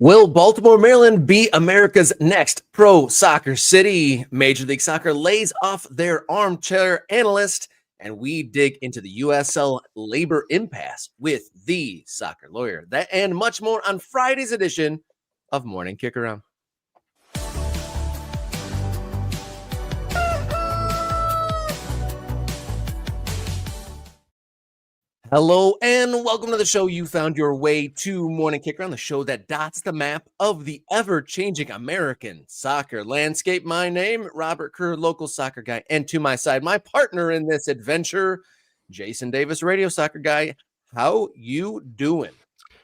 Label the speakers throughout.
Speaker 1: Will Baltimore, Maryland be America's next pro soccer city? Major League Soccer lays off their armchair analyst, and we dig into the USL labor impasse with the soccer lawyer. That and much more on Friday's edition of Morning Kick Around. Hello and welcome to the show. You found your way to Morning Kick Around, the show that dots the map of the ever-changing American soccer landscape. My name, Robert Kerr, local soccer guy, and to my side, my partner in this adventure, Jason Davis, radio soccer guy. How you doing?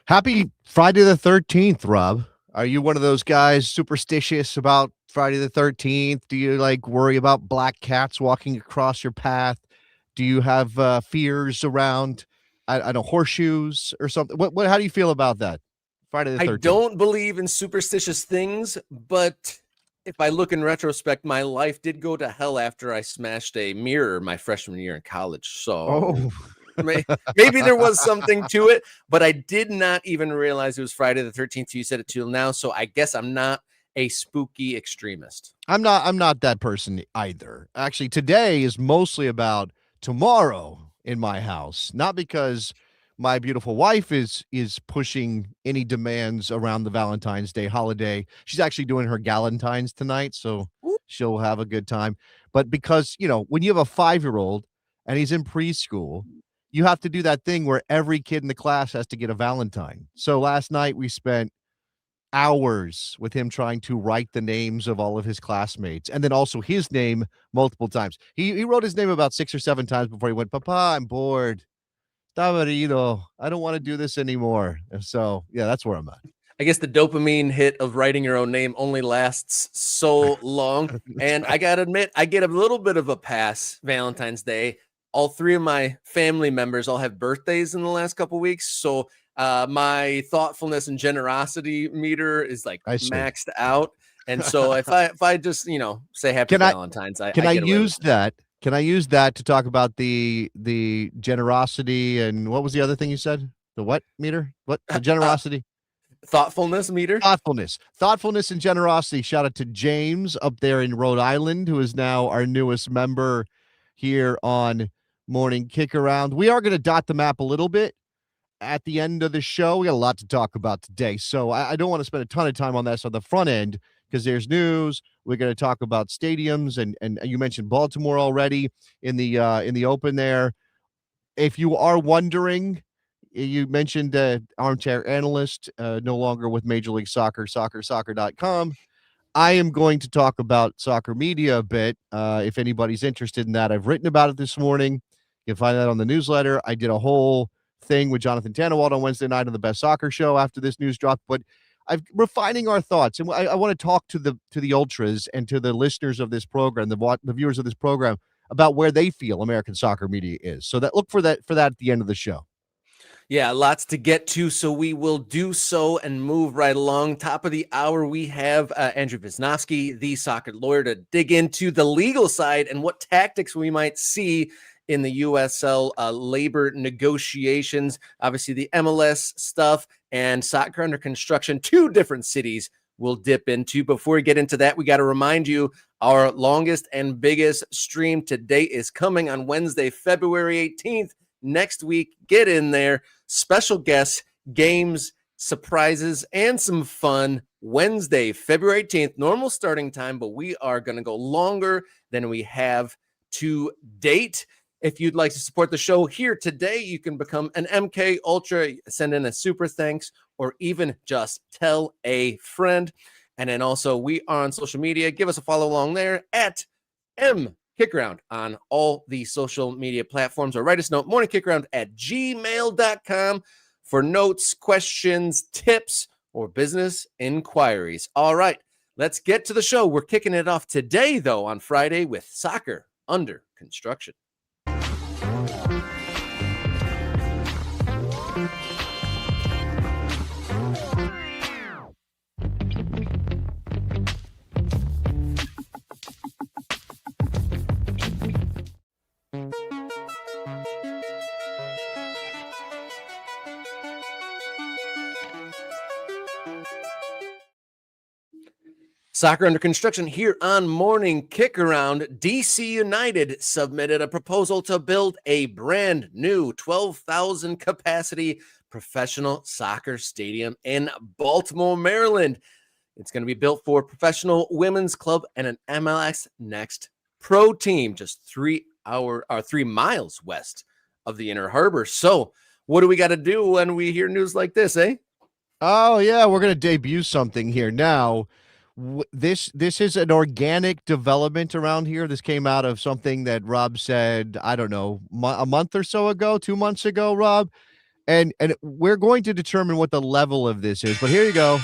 Speaker 2: Happy Friday the 13th, Rob. Are you one of those guys superstitious about Friday the 13th? Do you worry about black cats walking across your path? Do you have fears around I don't know, horseshoes or something? What how do you feel about that? Friday the 13th.
Speaker 1: I don't believe in superstitious things, but if I look in retrospect, my life did go to hell after I smashed a mirror my freshman year in college. So maybe there was something to it, but I did not even realize it was Friday the 13th. You said it till now, so I guess I'm not a spooky extremist.
Speaker 2: I'm not that person either. Actually, today is mostly about tomorrow in my house, not because my beautiful wife is pushing any demands around the Valentine's Day holiday. She's actually doing her Galentine's tonight, so she'll have a good time. But because, when you have a 5-year-old and he's in preschool, you have to do that thing where every kid in the class has to get a Valentine. So last night we spent hours with him trying to write the names of all of his classmates and then also his name multiple times. He wrote his name about 6 or 7 times before he went, Papa, I'm bored. Tamarino, I don't want to do this anymore. And so, yeah, that's where I'm at.
Speaker 1: I guess the dopamine hit of writing your own name only lasts so long. And I got to admit, I get a little bit of a pass Valentine's Day. All 3 of my family members all have birthdays in the last couple of weeks. So my thoughtfulness and generosity meter is maxed out. And so if I just, say happy Valentine's,
Speaker 2: Can I use that to talk about the generosity and what was the other thing you said? The what meter? What? The generosity?
Speaker 1: Thoughtfulness meter?
Speaker 2: Thoughtfulness and generosity. Shout out to James up there in Rhode Island, who is now our newest member here on Morning Kick Around. We are going to dot the map a little bit at the end of the show. We got a lot to talk about today, so I don't want to spend a ton of time on this on the front end because there's news. We're going to talk about stadiums, and you mentioned Baltimore already in the open there. If you are wondering, you mentioned armchair analyst, no longer with Major League Soccer, soccer.com. I am going to talk about soccer media a bit. If anybody's interested in that, I've written about it this morning. You can find that on the newsletter. I did a whole thing with Jonathan Tannewald on Wednesday night on the Best Soccer Show after this news dropped, but I'm refining our thoughts, and I want to talk to the ultras and to the listeners of this program, the viewers of this program, about where they feel American soccer media is. So look for that at the end of the show.
Speaker 1: Yeah, lots to get to, so we will do so and move right along. Top of the hour, we have Andrew Wisnowski, the soccer lawyer, to dig into the legal side and what tactics we might see in the USL labor negotiations. Obviously, the MLS stuff and soccer under construction, 2 different cities we'll dip into. Before we get into that, we got to remind you, our longest and biggest stream to date is coming on Wednesday, February 18th. Next week, get in there. Special guests, games, surprises, and some fun. Wednesday, February 18th, normal starting time, but we are going to go longer than we have to date. If you'd like to support the show here today, you can become an MK Ultra, send in a super thanks, or even just tell a friend. And then also we are on social media. Give us a follow along there at MKickaround on all the social media platforms, or write us a note, morningkickaround@gmail.com for notes, questions, tips, or business inquiries. All right, let's get to the show. We're kicking it off today, though, on Friday with soccer under construction. Soccer under construction here on Morning Kick Around. DC United submitted a proposal to build a brand new 12,000 capacity professional soccer stadium in Baltimore, Maryland. It's going to be built for a professional women's club and an MLS Next Pro team, just 3 miles west of the Inner Harbor. So, what do we got to do when we hear news like this, eh?
Speaker 2: Oh yeah, we're gonna debut something here now. This is an organic development around here. This came out of something that Rob said, I don't know, a month or so ago, 2 months ago, Rob. And we're going to determine what the level of this is. But here you go.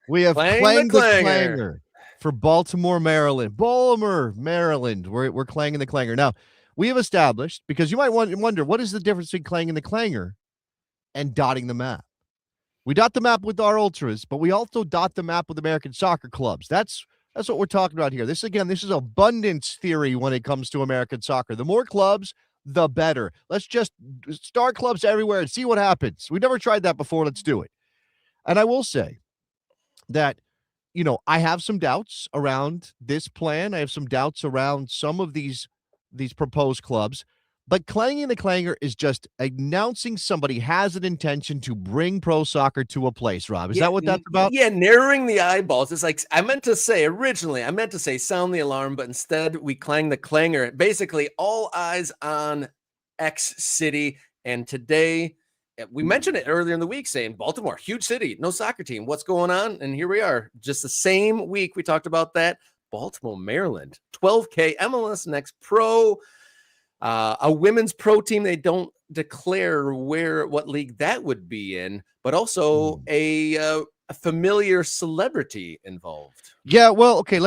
Speaker 2: We have
Speaker 1: Clang the
Speaker 2: clanged the
Speaker 1: clanger.
Speaker 2: clanger for Baltimore, Maryland. Baltimore, Maryland. We're clanging the clanger. Now, we have established, because you might wonder, what is the difference between clanging the clanger and dotting the map? We dot the map with our ultras, but we also dot the map with American soccer clubs. That's what we're talking about here. This is abundance theory when it comes to American soccer. The more clubs, the better. Let's just start clubs everywhere and see what happens. We've never tried that before. Let's do it. And I will say that, I have some doubts around this plan. I have some doubts around some of these proposed clubs. But clanging the clanger is just announcing somebody has an intention to bring pro soccer to a place, Rob. Is that what that's about?
Speaker 1: Yeah, narrowing the eyeballs. It's like I meant to say sound the alarm, but instead we clang the clanger. Basically, all eyes on X city. And today, we mentioned it earlier in the week, saying Baltimore, huge city, no soccer team. What's going on? And here we are, just the same week we talked about that. Baltimore, Maryland, 12K MLS Next Pro. A women's pro team. They don't declare what league that would be in, but also a familiar celebrity involved.
Speaker 2: Yeah, well, okay,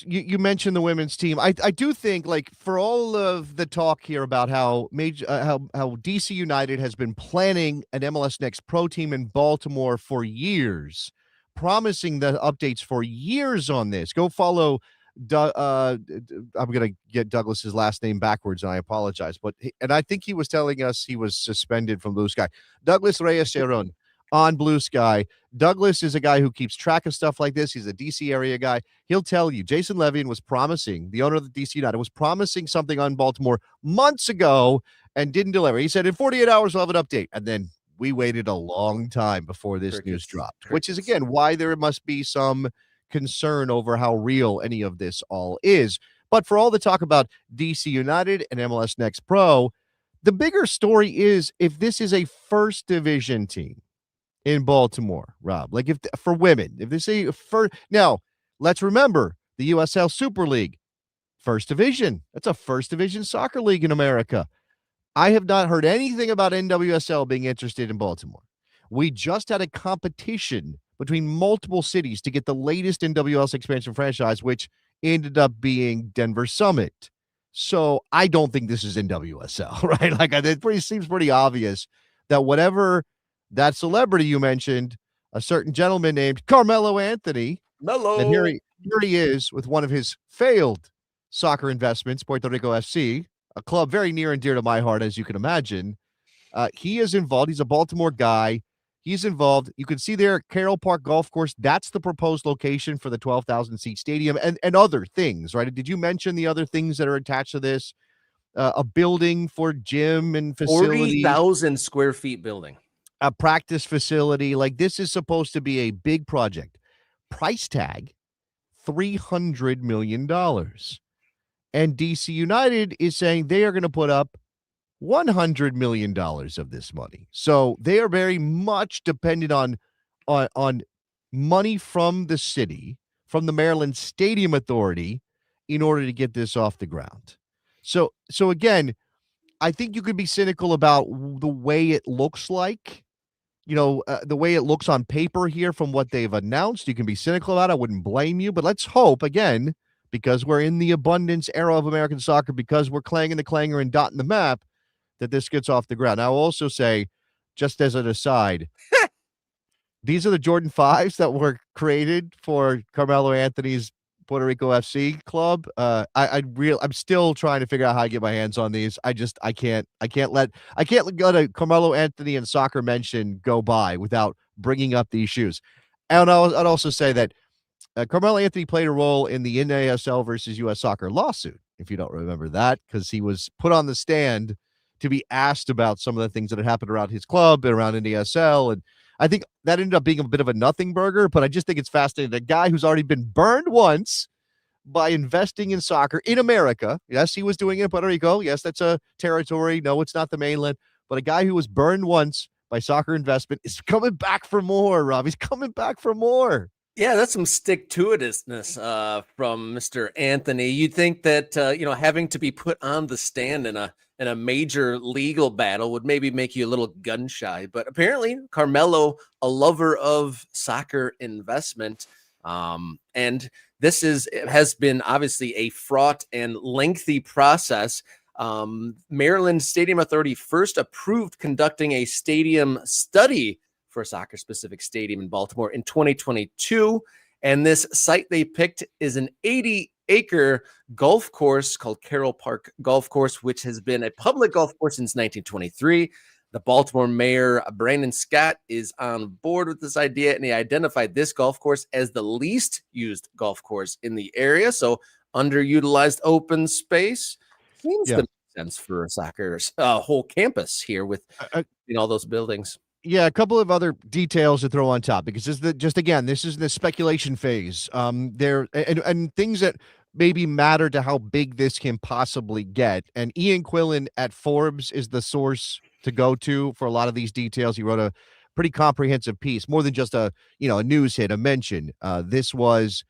Speaker 2: you mentioned the women's team. I do think, like, for all of the talk here about how DC United has been planning an MLS Next Pro team in Baltimore for years, promising the updates for years on this. Go follow I'm gonna get Douglas's last name backwards, and I apologize, but I think he was telling us he was suspended from Blue Sky. Douglas Reyes Cerón on Blue Sky. Douglas is a guy who keeps track of stuff like this. He's a DC area guy. He'll tell you Jason Levian was promising, the owner of the DC United was promising something on Baltimore months ago and didn't deliver. He said in 48 hours we'll have an update, and then we waited a long time before this news dropped, which is again why there must be some concern over how real any of this all is. But for all the talk about DC United and MLS Next Pro, the bigger story is if this is a first division team in Baltimore, Rob, like if for women, if they say first, now let's remember the USL Super League, first division. That's a first division soccer league in America. I have not heard anything about NWSL being interested in Baltimore. We just had a competition between multiple cities to get the latest NWSL expansion franchise, which ended up being Denver Summit. So I don't think this is NWSL, right? Like it seems pretty obvious that whatever that celebrity you mentioned, a certain gentleman named Carmelo Anthony, and here he is with one of his failed soccer investments, Puerto Rico FC, a club very near and dear to my heart, as you can imagine. He is involved. He's a Baltimore guy. He's involved. You can see there, Carroll Park Golf Course. That's the proposed location for the 12,000 seat stadium and other things, right? Did you mention the other things that are attached to this? A building for gym and facility.
Speaker 1: 40,000 square feet building.
Speaker 2: A practice facility. Like this is supposed to be a big project. Price tag, $300 million. And DC United is saying they are going to put up $100 million of this money. So they are very much dependent on money from the city, from the Maryland Stadium Authority, in order to get this off the ground. So again, I think you could be cynical about the way it looks like, the way it looks on paper here from what they've announced. You can be cynical about it. I wouldn't blame you, but let's hope, again, because we're in the abundance era of American soccer, because we're clanging the clanger and dotting the map, that this gets off the ground. I'll also say, just as an aside, these are the Jordan 5s that were created for Carmelo Anthony's Puerto Rico FC club. I'm still trying to figure out how to get my hands on these. I can't let a Carmelo Anthony and soccer mention go by without bringing up these shoes. And I'd also say that Carmelo Anthony played a role in the NASL versus U.S. Soccer lawsuit, if you don't remember that, because he was put on the stand to be asked about some of the things that had happened around his club and around NASL. And I think that ended up being a bit of a nothing burger, but I just think it's fascinating. A guy who's already been burned once by investing in soccer in America. Yes, he was doing it in Puerto Rico. Yes, that's a territory. No, it's not the mainland. But a guy who was burned once by soccer investment is coming back for more, Rob. He's coming back for more.
Speaker 1: Yeah, that's some stick-to-itiveness from Mr. Anthony. You'd think that having to be put on the stand in a major legal battle would maybe make you a little gun shy, but apparently Carmelo, a lover of soccer investment, and has been obviously a fraught and lengthy process. Maryland Stadium Authority first approved conducting a stadium study for a soccer-specific stadium in Baltimore in 2022. And this site they picked is an 80-acre golf course called Carroll Park Golf Course, which has been a public golf course since 1923. The Baltimore mayor, Brandon Scott, is on board with this idea, and he identified this golf course as the least used golf course in the area. So underutilized open space seems to make sense for a soccer whole campus here with all those buildings.
Speaker 2: Yeah, a couple of other details to throw on top because this is the speculation phase. There and things that maybe matter to how big this can possibly get. And Ian Quillen at Forbes is the source to go to for a lot of these details. He wrote a pretty comprehensive piece, more than just a news hit, a mention. This was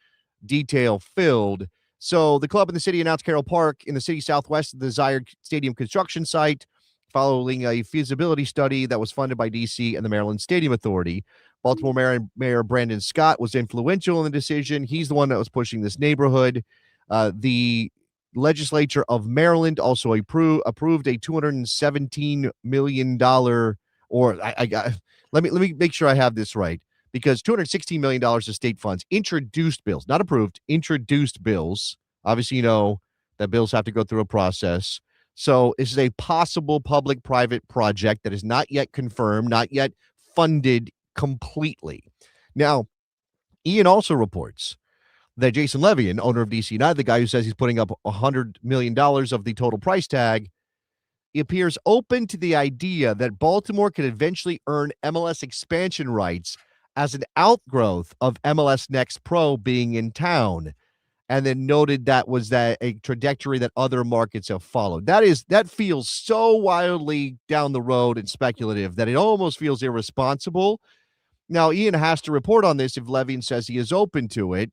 Speaker 2: detail filled. So the club in the city announced Carroll Park in the city southwest of the desired stadium construction site, following a feasibility study that was funded by DC and the Maryland Stadium Authority. Baltimore Mayor Brandon Scott was influential in the decision. He's the one that was pushing this neighborhood. The legislature of Maryland also approved a $217 million, let me make sure I have this right, because $216 million of state funds introduced bills, not approved, introduced bills. Obviously, that bills have to go through a process. So this is a possible public-private project that is not yet confirmed, not yet funded completely. Now, Ian also reports that Jason Levian, owner of DC United, the guy who says he's putting up $100 million of the total price tag, he appears open to the idea that Baltimore could eventually earn MLS expansion rights as an outgrowth of MLS Next Pro being in town. And then noted that was a trajectory that other markets have followed. That feels so wildly down the road and speculative that it almost feels irresponsible. Now, Ian has to report on this if Levian says he is open to it.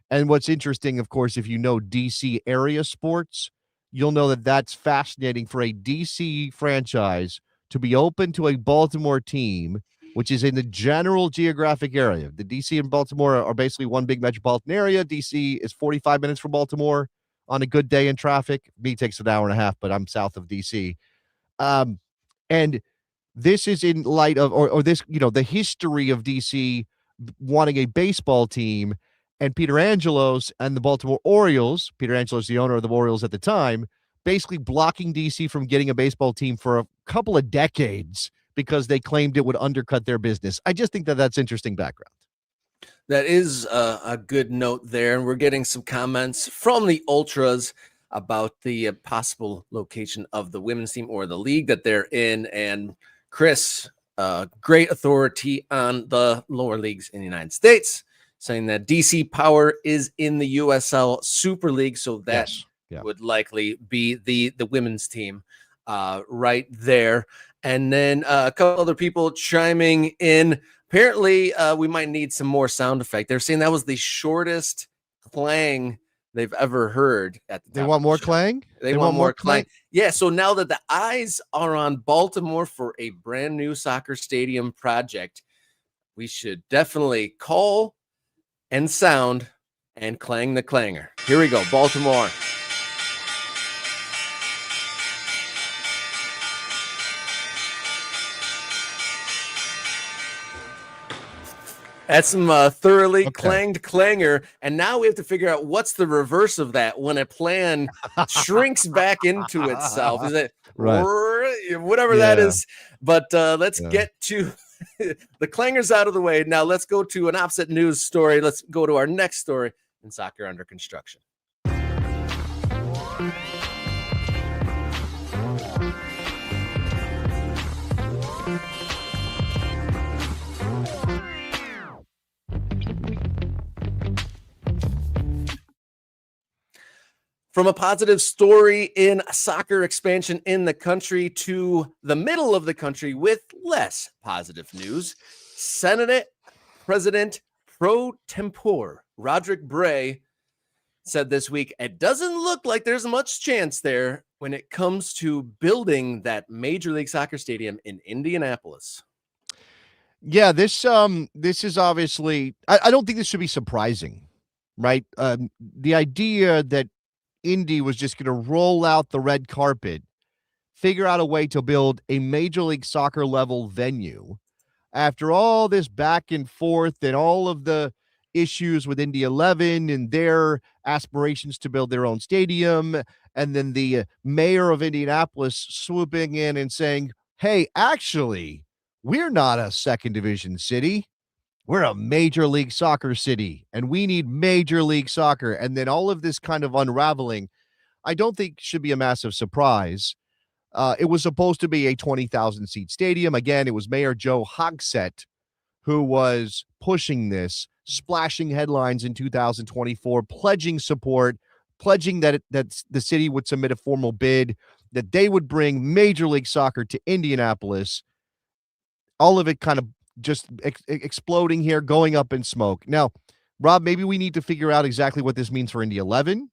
Speaker 2: And what's interesting, of course, if you know DC area sports, you'll know that that's fascinating for a DC franchise to be open to a Baltimore team, which is in the general geographic area. The DC and Baltimore are basically one big metropolitan area. DC is 45 minutes from Baltimore on a good day in traffic. Me takes an hour and a half, but I'm south of DC. And this is in light of, or this, the history of DC wanting a baseball team, and Peter Angelos and the Baltimore Orioles, Peter Angelos, the owner of the Orioles at the time, basically blocking DC from getting a baseball team for a couple of decades because they claimed it would undercut their business. I just think that that's interesting background.
Speaker 1: That is a good note there. And we're getting some comments from the Ultras about the possible location of the women's team or the league that they're in. And Chris, great authority on the lower leagues in the United States, saying that DC Power is in the USL Super League. So that would likely be the women's team right there. And then a couple other people chiming in. Apparently, we might need some more sound effect. They're saying that was the shortest clang they've ever heard.
Speaker 2: They want more clang?
Speaker 1: They want more clang. Yeah, so now that the eyes are on Baltimore for a brand new soccer stadium project, we should definitely call and sound and clang the clanger. Here we go, Baltimore. That's some thoroughly clanged clanger. And now we have to figure out what's the reverse of that when a plan shrinks back into itself. Is it
Speaker 2: right?
Speaker 1: Whatever that is. But let's get to the clangers out of the way. Now let's go to an opposite news story. Let's go to our next story in soccer under construction. From a positive story in soccer expansion in the country to the middle of the country with less positive news, Senate President pro tempore Roderick Bray said this week, it doesn't look like there's much chance there when it comes to building that Major League Soccer stadium in Indianapolis.
Speaker 2: Yeah, this is obviously I don't think this should be surprising, right? The idea that Indy was just going to roll out the red carpet, figure out a way to build a Major League Soccer level venue after all this back and forth and all of the issues with Indy 11 and their aspirations to build their own stadium, and then the mayor of Indianapolis swooping in and saying, hey, actually, we're not a second division city. We're a Major League Soccer city, and we need Major League Soccer. And then all of this kind of unraveling, I don't think should be a massive surprise. It was supposed to be a 20,000 seat stadium. Again, it was Mayor Joe Hogsett who was pushing this, splashing headlines in 2024, pledging support, pledging that the city would submit a formal bid, that they would bring Major League Soccer to Indianapolis. All of it kind of just exploding here, going up in smoke. Now, Rob, maybe we need to figure out exactly what this means for Indy 11,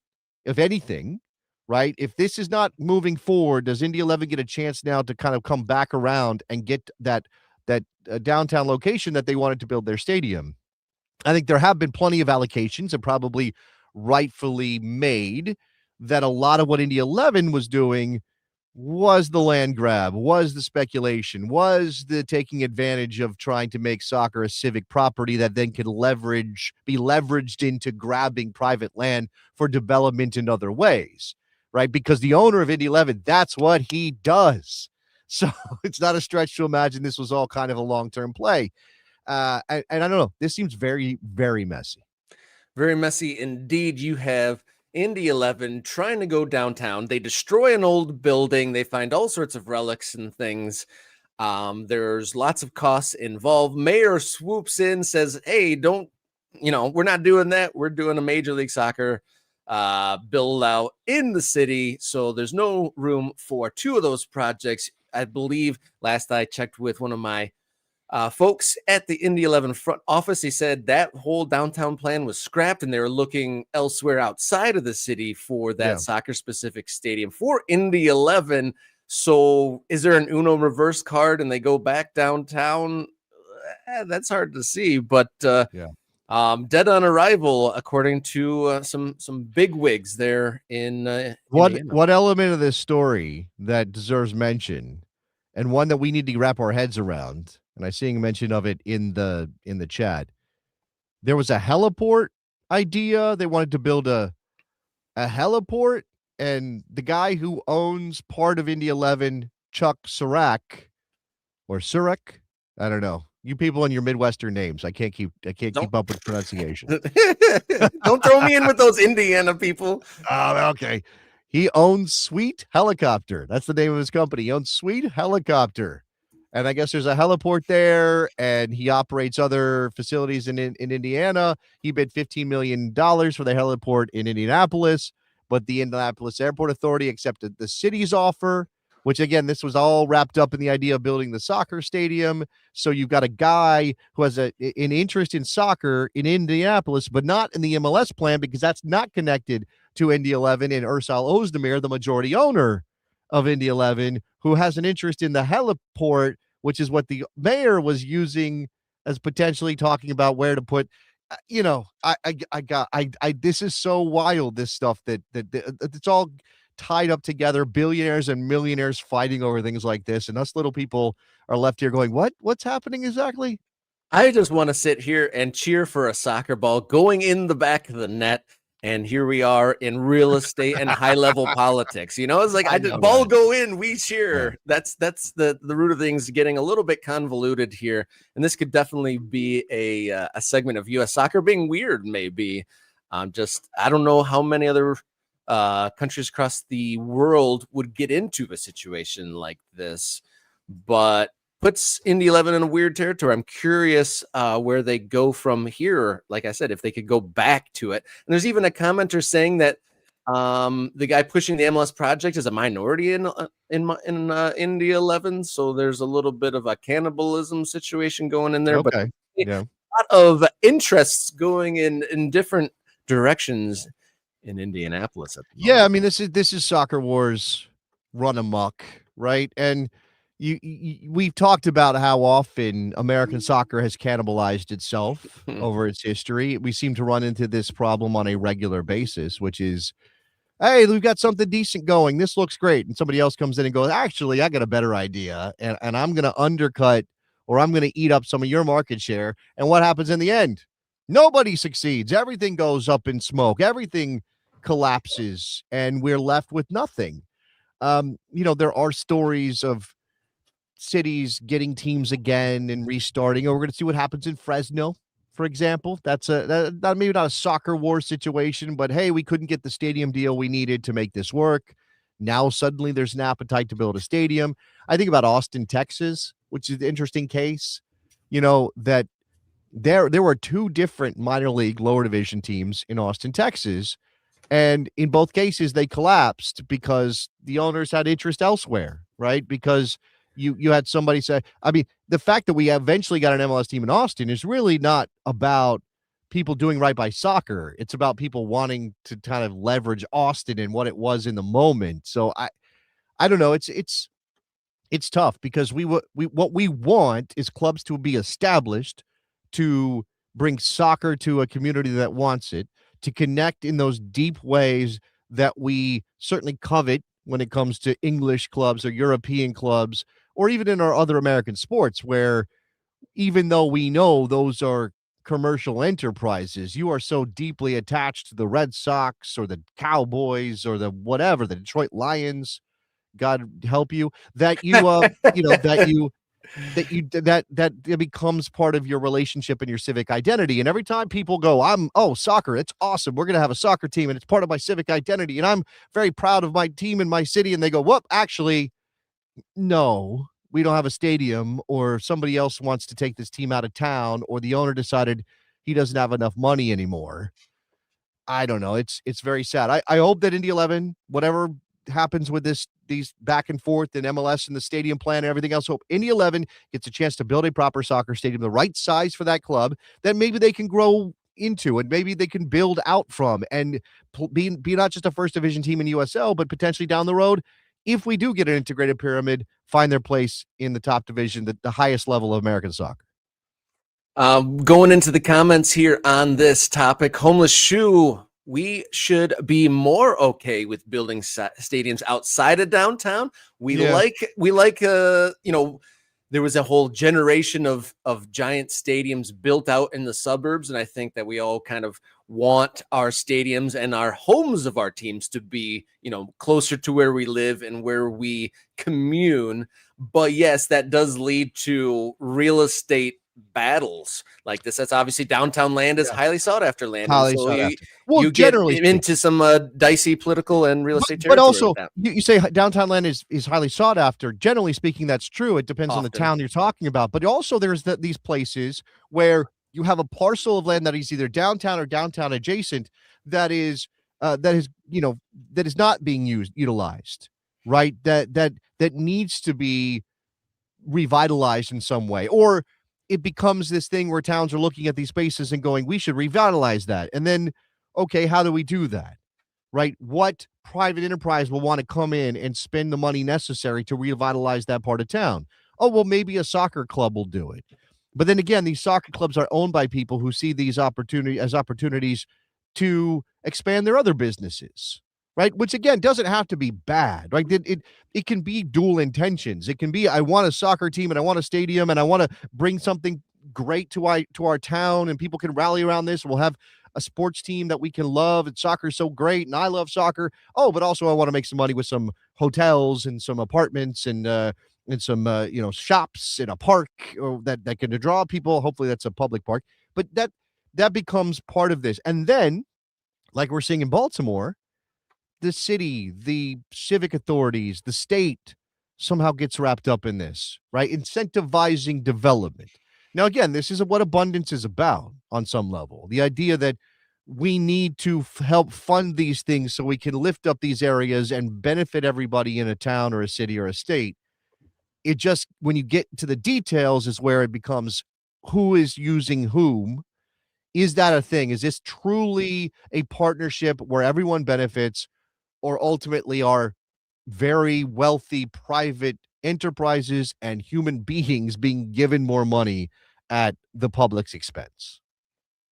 Speaker 2: if anything, right? If this is not moving forward, does Indy 11 get a chance now to kind of come back around and get that downtown location that they wanted to build their stadium? I think there have been plenty of allocations and probably rightfully made that a lot of what Indy 11 was doing was the land grab, was the speculation, was the taking advantage of trying to make soccer a civic property that then could be leveraged into grabbing private land for development in other ways, right? Because the owner of Indy 11, that's what he does. So it's not a stretch to imagine this was all kind of a long-term play. And I don't know, this seems very, very messy.
Speaker 1: Very messy indeed. You have Indy 11 trying to go downtown. They destroy an old building. They find all sorts of relics and things. There's lots of costs involved. Mayor swoops in, says, hey, we're not doing that. We're doing a Major League Soccer build out in the city. So there's no room for two of those projects. I believe last I checked with one of my folks at the Indy 11 front office, he said that whole downtown plan was scrapped and they were looking elsewhere outside of the city for that soccer-specific stadium for Indy 11. So is there an Uno reverse card and they go back downtown? That's hard to see, but dead on arrival, according to some big wigs there in
Speaker 2: what element of this story that deserves mention, and one that we need to wrap our heads around, and I'm seeing a mention of it in the chat. There was a heliport idea. They wanted to build a heliport, and the guy who owns part of Indy 11, Chuck Surak, I don't know. You people and your Midwestern names. I can't keep up with pronunciation.
Speaker 1: Don't throw me in with those Indiana people.
Speaker 2: Oh, okay. He owns Sweet Helicopter. That's the name of his company. He owns Sweet Helicopter. And I guess there's a heliport there, and he operates other facilities in Indiana. He bid $15 million for the heliport in Indianapolis, but the Indianapolis Airport Authority accepted the city's offer, which, again, this was all wrapped up in the idea of building the soccer stadium. So you've got a guy who has an interest in soccer in Indianapolis, but not in the MLS plan because that's not connected to Indy 11, and Ursal Ozdemir, the majority owner of Indy 11, who has an interest in the heliport, which is what the mayor was using as potentially talking about where to put. This is so wild, this stuff that it's all tied up together, billionaires and millionaires fighting over things like this, and us little people are left here going, what's happening exactly?
Speaker 1: I just want to sit here and cheer for a soccer ball going in the back of the net. And here we are in real estate and high level politics. It's like
Speaker 2: I know,
Speaker 1: ball
Speaker 2: right?
Speaker 1: go in, we
Speaker 2: Yeah.
Speaker 1: cheer. That's the root of things getting a little bit convoluted here, and this could definitely be a segment of U.S. soccer being weird. Maybe just I don't know how many other countries across the world would get into a situation like this, but puts Indy 11 in a weird territory. I'm curious where they go from here. Like I said, if they could go back to it. And there's even a commenter saying that the guy pushing the MLS project is a minority in Indy 11. So there's a little bit of a cannibalism situation going in there, but
Speaker 2: Okay.
Speaker 1: a
Speaker 2: Yeah.
Speaker 1: lot of interests going in different directions in Indianapolis at the
Speaker 2: Yeah,
Speaker 1: moment.
Speaker 2: I mean, this is soccer wars run amok, right? And we've talked about how often American soccer has cannibalized itself over its history. We seem to run into this problem on a regular basis, which is, hey, we've got something decent going. This looks great. And somebody else comes in and goes, actually, I got a better idea. And I'm going to undercut or I'm going to eat up some of your market share. And what happens in the end? Nobody succeeds. Everything goes up in smoke. Everything collapses and we're left with nothing. There are stories of cities getting teams again and restarting. Or we're going to see what happens in Fresno, for example. That's maybe not a soccer war situation, but hey, we couldn't get the stadium deal we needed to make this work. Now suddenly there's an appetite to build a stadium. I think about Austin, Texas, which is an interesting case. That there were two different minor league lower division teams in Austin, Texas, and in both cases, they collapsed because the owners had interest elsewhere, right? Because you had somebody say, I mean, the fact that we eventually got an MLS team in Austin is really not about people doing right by soccer. It's about people wanting to kind of leverage Austin and what it was in the moment. So I don't know. It's tough because what we want is clubs to be established, to bring soccer to a community that wants it, to connect in those deep ways that we certainly covet when it comes to English clubs or European clubs, or even in our other American sports, where even though we know those are commercial enterprises, you are so deeply attached to the Red Sox or the Cowboys or the whatever, the Detroit Lions, God help you, that that it becomes part of your relationship and your civic identity. And every time people go, soccer, it's awesome. We're going to have a soccer team and it's part of my civic identity. And I'm very proud of my team and my city. And they go, whoop, actually, no, we don't have a stadium, or somebody else wants to take this team out of town, or the owner decided he doesn't have enough money anymore. I don't know. It's very sad. I hope that Indy 11, whatever happens with these back and forth in MLS and the stadium plan and everything else, hope Indy 11 gets a chance to build a proper soccer stadium, the right size for that club, that maybe they can grow into and maybe they can build out from and be not just a first division team in USL, but potentially down the road, if we do get an integrated pyramid, find their place in the top division, the highest level of American soccer.
Speaker 1: Going into the comments here on this topic, Homeless Shoe, we should be more okay with building stadiums outside of downtown. We
Speaker 2: Yeah.
Speaker 1: like there was a whole generation of giant stadiums built out in the suburbs, and I think that we all kind of want our stadiums and our homes of our teams to be, closer to where we live and where we commune. But yes, that does lead to real estate battles like this. That's obviously downtown land is
Speaker 2: Yeah.
Speaker 1: highly sought after land, and
Speaker 2: Highly
Speaker 1: so
Speaker 2: sought
Speaker 1: you
Speaker 2: after. Well,
Speaker 1: you get
Speaker 2: generally speaking.
Speaker 1: into some dicey political and real estate
Speaker 2: But
Speaker 1: territory
Speaker 2: also,
Speaker 1: with that.
Speaker 2: you say downtown land is highly sought after. Generally speaking, that's true. It depends on the
Speaker 1: Often.
Speaker 2: town you're talking about. But also, there's these places where you have a parcel of land that is either downtown or downtown adjacent that is that is not being utilized, right? That needs to be revitalized in some way, or it becomes this thing where towns are looking at these spaces and going, we should revitalize that. And then, okay, how do we do that? Right? What private enterprise will want to come in and spend the money necessary to revitalize that part of town? Oh, well, maybe a soccer club will do it. But then again, these soccer clubs are owned by people who see these opportunities to expand their other businesses, right? Which again doesn't have to be bad, right? It can be dual intentions. It can be, I want a soccer team and I want a stadium and I want to bring something great to our town and people can rally around this. We'll have a sports team that we can love, and soccer's so great, and I love soccer. Oh, but also I want to make some money with some hotels and some apartments and some shops in a park or that can draw people. Hopefully that's a public park. But that becomes part of this. And then, like we're seeing in Baltimore, the city, the civic authorities, the state somehow gets wrapped up in this, right? Incentivizing development. Now, again, this is what abundance is about on some level. The idea that we need to help fund these things so we can lift up these areas and benefit everybody in a town or a city or a state. It just, when you get to the details, is where it becomes who is using whom. Is that a thing? Is this truly a partnership where everyone benefits, or ultimately are very wealthy private enterprises and human beings being given more money at the public's expense?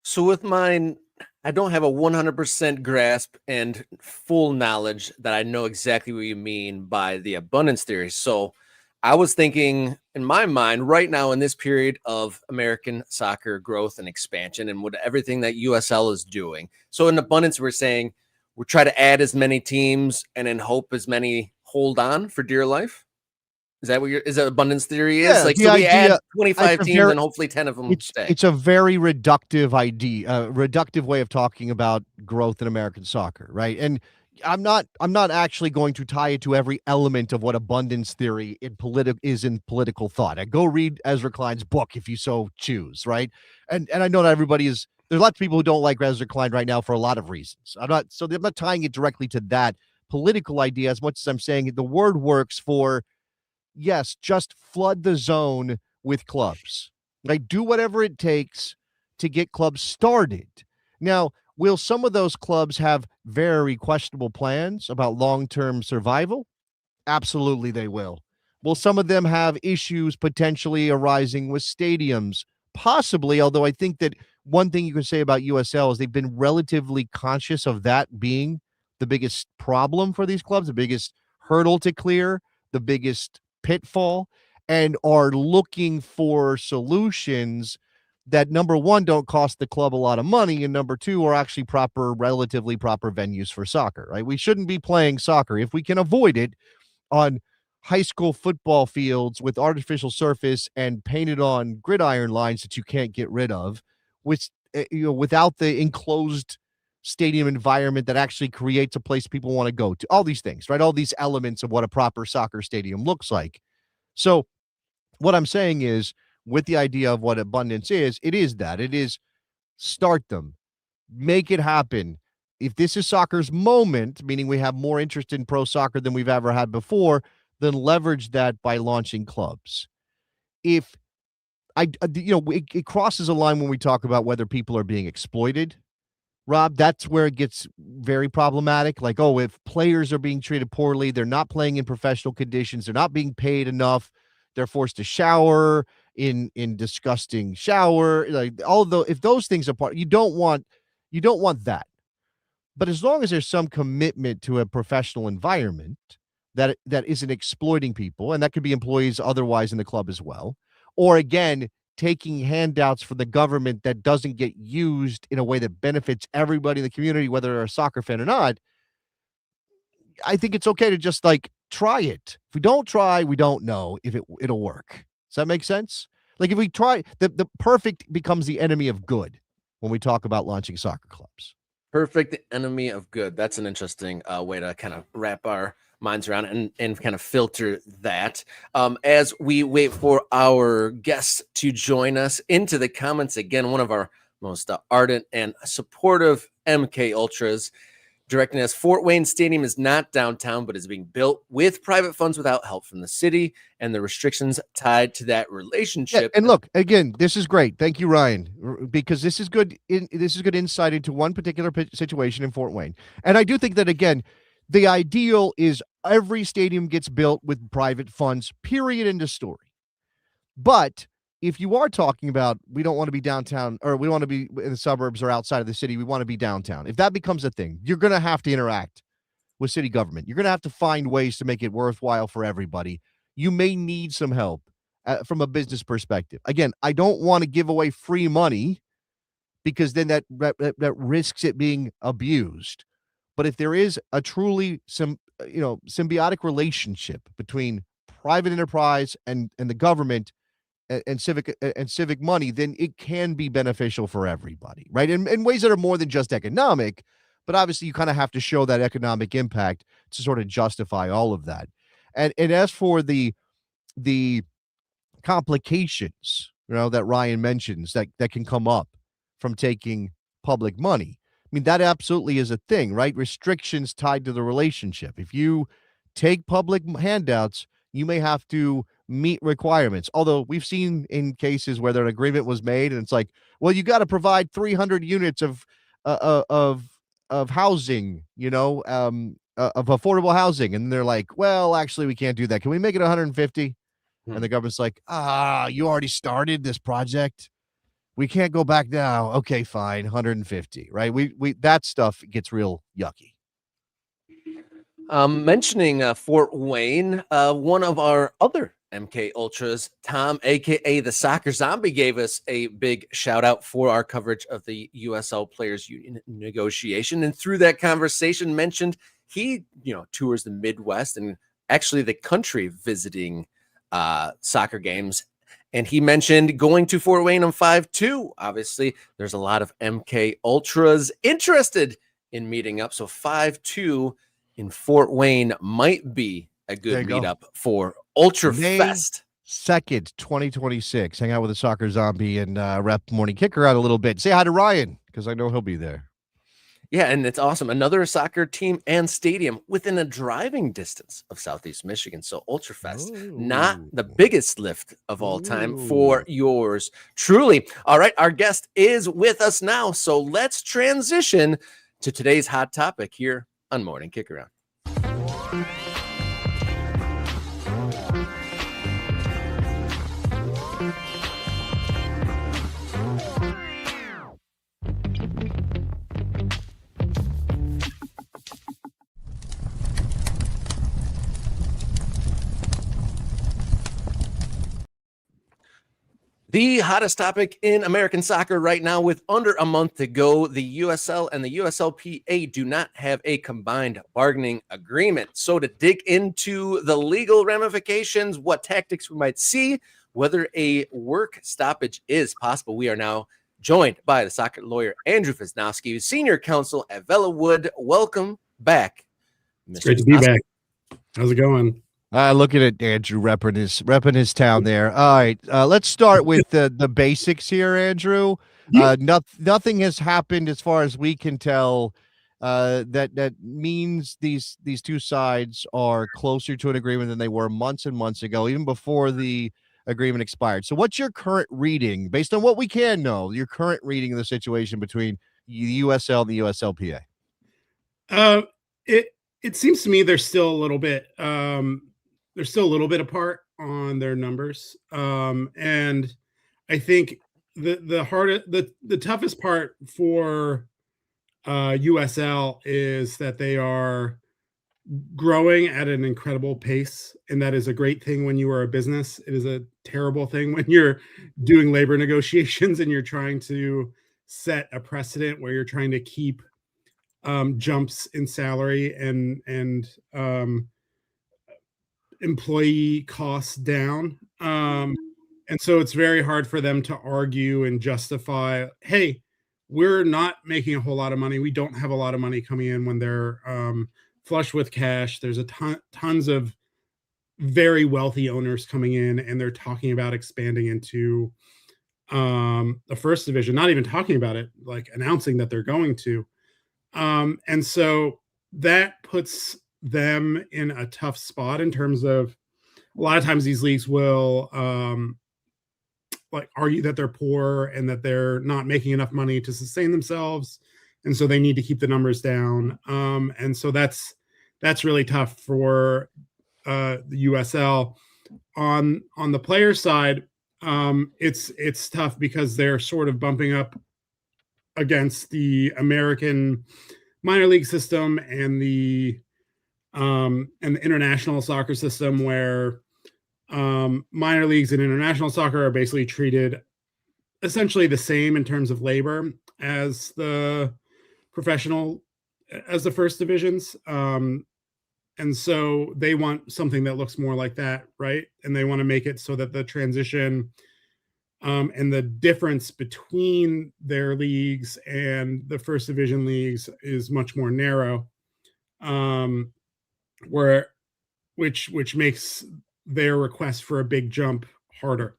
Speaker 1: So with mine, I don't have a 100% grasp and full knowledge that I know exactly what you mean by the abundance theory. So I was thinking in my mind right now in this period of American soccer growth and expansion and what everything that USL is doing. So in abundance, we're saying we're trying to add as many teams and then hope as many hold on for dear life. Is that what is that abundance theory is?
Speaker 2: Yeah,
Speaker 1: Like,
Speaker 2: the
Speaker 1: so we add
Speaker 2: idea, it's
Speaker 1: 25
Speaker 2: a
Speaker 1: teams
Speaker 2: very
Speaker 1: and hopefully 10 of them
Speaker 2: it's
Speaker 1: stay.
Speaker 2: it's a very reductive idea, reductive way of talking about growth in American soccer, right? And I'm not actually going to tie it to every element of what abundance theory in political thought. I go read Ezra Klein's book if you so choose, right? And I know that there's lots of people who don't like Ezra Klein right now for a lot of reasons. I'm not tying it directly to that political idea as much as I'm saying the word works for, yes, just flood the zone with clubs. Like, do whatever it takes to get clubs started. Now, will some of those clubs have very questionable plans about long-term survival? Absolutely, they will. Will some of them have issues potentially arising with stadiums? Possibly, although I think that one thing you can say about USL is they've been relatively conscious of that being the biggest problem for these clubs, the biggest hurdle to clear, the biggest pitfall, and are looking for solutions that, number one, don't cost the club a lot of money, and number two, are actually relatively proper venues for soccer, right? We shouldn't be playing soccer if we can avoid it on high school football fields with artificial surface and painted on gridiron lines that you can't get rid of, which without the enclosed stadium environment that actually creates a place people want to go to. All these things, right? All these elements of what a proper soccer stadium looks like. So what I'm saying is, with the idea of what abundance is, it is that. It is start them, make it happen. If this is soccer's moment, meaning we have more interest in pro soccer than we've ever had before, then leverage that by launching clubs. If it crosses a line when we talk about whether people are being exploited. Rob, that's where it gets very problematic. Like, oh, if players are being treated poorly, they're not playing in professional conditions, they're not being paid enough, they're forced to shower in disgusting shower, like although if those things are part, you don't want that. But as long as there's some commitment to a professional environment that isn't exploiting people, and that could be employees otherwise in the club as well, or again, taking handouts from the government that doesn't get used in a way that benefits everybody in the community, whether they're a soccer fan or not, I think it's okay to just like try it. If we don't try, we don't know if it'll work. Does that make sense? Like if we try, the perfect becomes the enemy of good when we talk about launching soccer clubs.
Speaker 1: Perfect enemy of good. That's an interesting way to kind of wrap our minds around and kind of filter that. As we wait for our guests to join us into the comments again, one of our most ardent and supportive MK Ultras directing us. Fort Wayne Stadium is not downtown, but is being built with private funds without help from the city and the restrictions tied to that
Speaker 2: Yeah,
Speaker 1: relationship.
Speaker 2: and look, again, this is great. Thank you, Ryan, because this is good insight into one particular situation in Fort Wayne. And I do think that again, the ideal is every stadium gets built with private funds. Period. End of story. But if you are talking about we don't want to be downtown or we want to be in the suburbs or outside of the city, we want to be downtown. If that becomes a thing, you're going to have to interact with city government. You're going to have to find ways to make it worthwhile for everybody. You may need some help from a business perspective. Again, I don't want to give away free money because then that risks it being abused. But if there is a truly symbiotic relationship between private enterprise and the government and civic money, then it can be beneficial for everybody, right? In ways that are more than just economic, but obviously you kind of have to show that economic impact to sort of justify all of that. And as for the complications, that Ryan mentions that can come up from taking public money. I mean, that absolutely is a thing, right? Restrictions tied to the relationship. If you take public handouts, you may have to meet requirements. Although we've seen in cases where an agreement was made and it's like, well, you got to provide 300 units of housing, of affordable housing, and they're like, well, actually, we can't do that. Can we make it 150? And the government's like, you already started this project. We can't go back now. Okay, fine, 150, right? We that stuff gets real yucky.
Speaker 1: Mentioning Fort Wayne, one of our other MK Ultras, Tom, aka the Soccer Zombie, gave us a big shout out for our coverage of the USL Players Union negotiation, and through that conversation mentioned he, tours the Midwest and actually the country visiting soccer games. And he mentioned going to Fort Wayne on 5-2. Obviously, there's a lot of MK Ultras interested in meeting up. So 5-2 in Fort Wayne might be a good meetup for Ultra Fest.
Speaker 2: 2nd, 2026. Hang out with the Soccer Zombie and rep Morning Kicker out a little bit. Say hi to Ryan, because I know he'll be there.
Speaker 1: Yeah, and it's awesome. Another soccer team and stadium within a driving distance of Southeast Michigan. So Ultrafest, not the biggest lift of all time for yours truly. All right, our guest is with us now. So let's transition to today's hot topic here on Morning Kick Around. The hottest topic in American soccer right now, with under a month to go, the USL and the USLPA do not have a combined bargaining agreement. So to dig into the legal ramifications, what tactics we might see, whether a work stoppage is possible, we are now joined by the soccer lawyer Andrew Visnovsky, senior counsel at Vela Wood. Welcome back,
Speaker 3: Mr. It's great to be back. How's it going?
Speaker 2: Look at it, Andrew, repping his town there. All right, let's start with the basics here, Andrew. Nothing has happened as far as we can tell. That means these two sides are closer to an agreement than they were months and months ago, even before the agreement expired. So, what's your current reading, based on what we can know? Your current reading of the situation between the USL and the USLPA?
Speaker 3: It seems to me they're still a little bit. They're still a little bit apart on their numbers. And I think the toughest part for USL is that they are growing at an incredible pace. And that is a great thing when you are a business. It is a terrible thing when you're doing labor negotiations and you're trying to set a precedent where you're trying to keep jumps in salary and employee costs down. And so it's very hard for them to argue and justify, hey, we're not making a whole lot of money. We don't have a lot of money coming in, when they're flush with cash. There's tons of very wealthy owners coming in, and they're talking about expanding into the first division, not even talking about it, like announcing that they're going to. And so that puts them in a tough spot in terms of, a lot of times these leagues will like argue that they're poor and that they're not making enough money to sustain themselves, and so they need to keep the numbers down. And so that's really tough for the USL. On the player side, it's tough because they're sort of bumping up against the American minor league system and the international soccer system, where minor leagues and international soccer are basically treated essentially the same in terms of labor. as the professional, as the first divisions. And so they want something that looks more like that, right? And they want to make it so that the transition and the difference between their leagues and the first division leagues is much more narrow, where which makes their request for a big jump harder.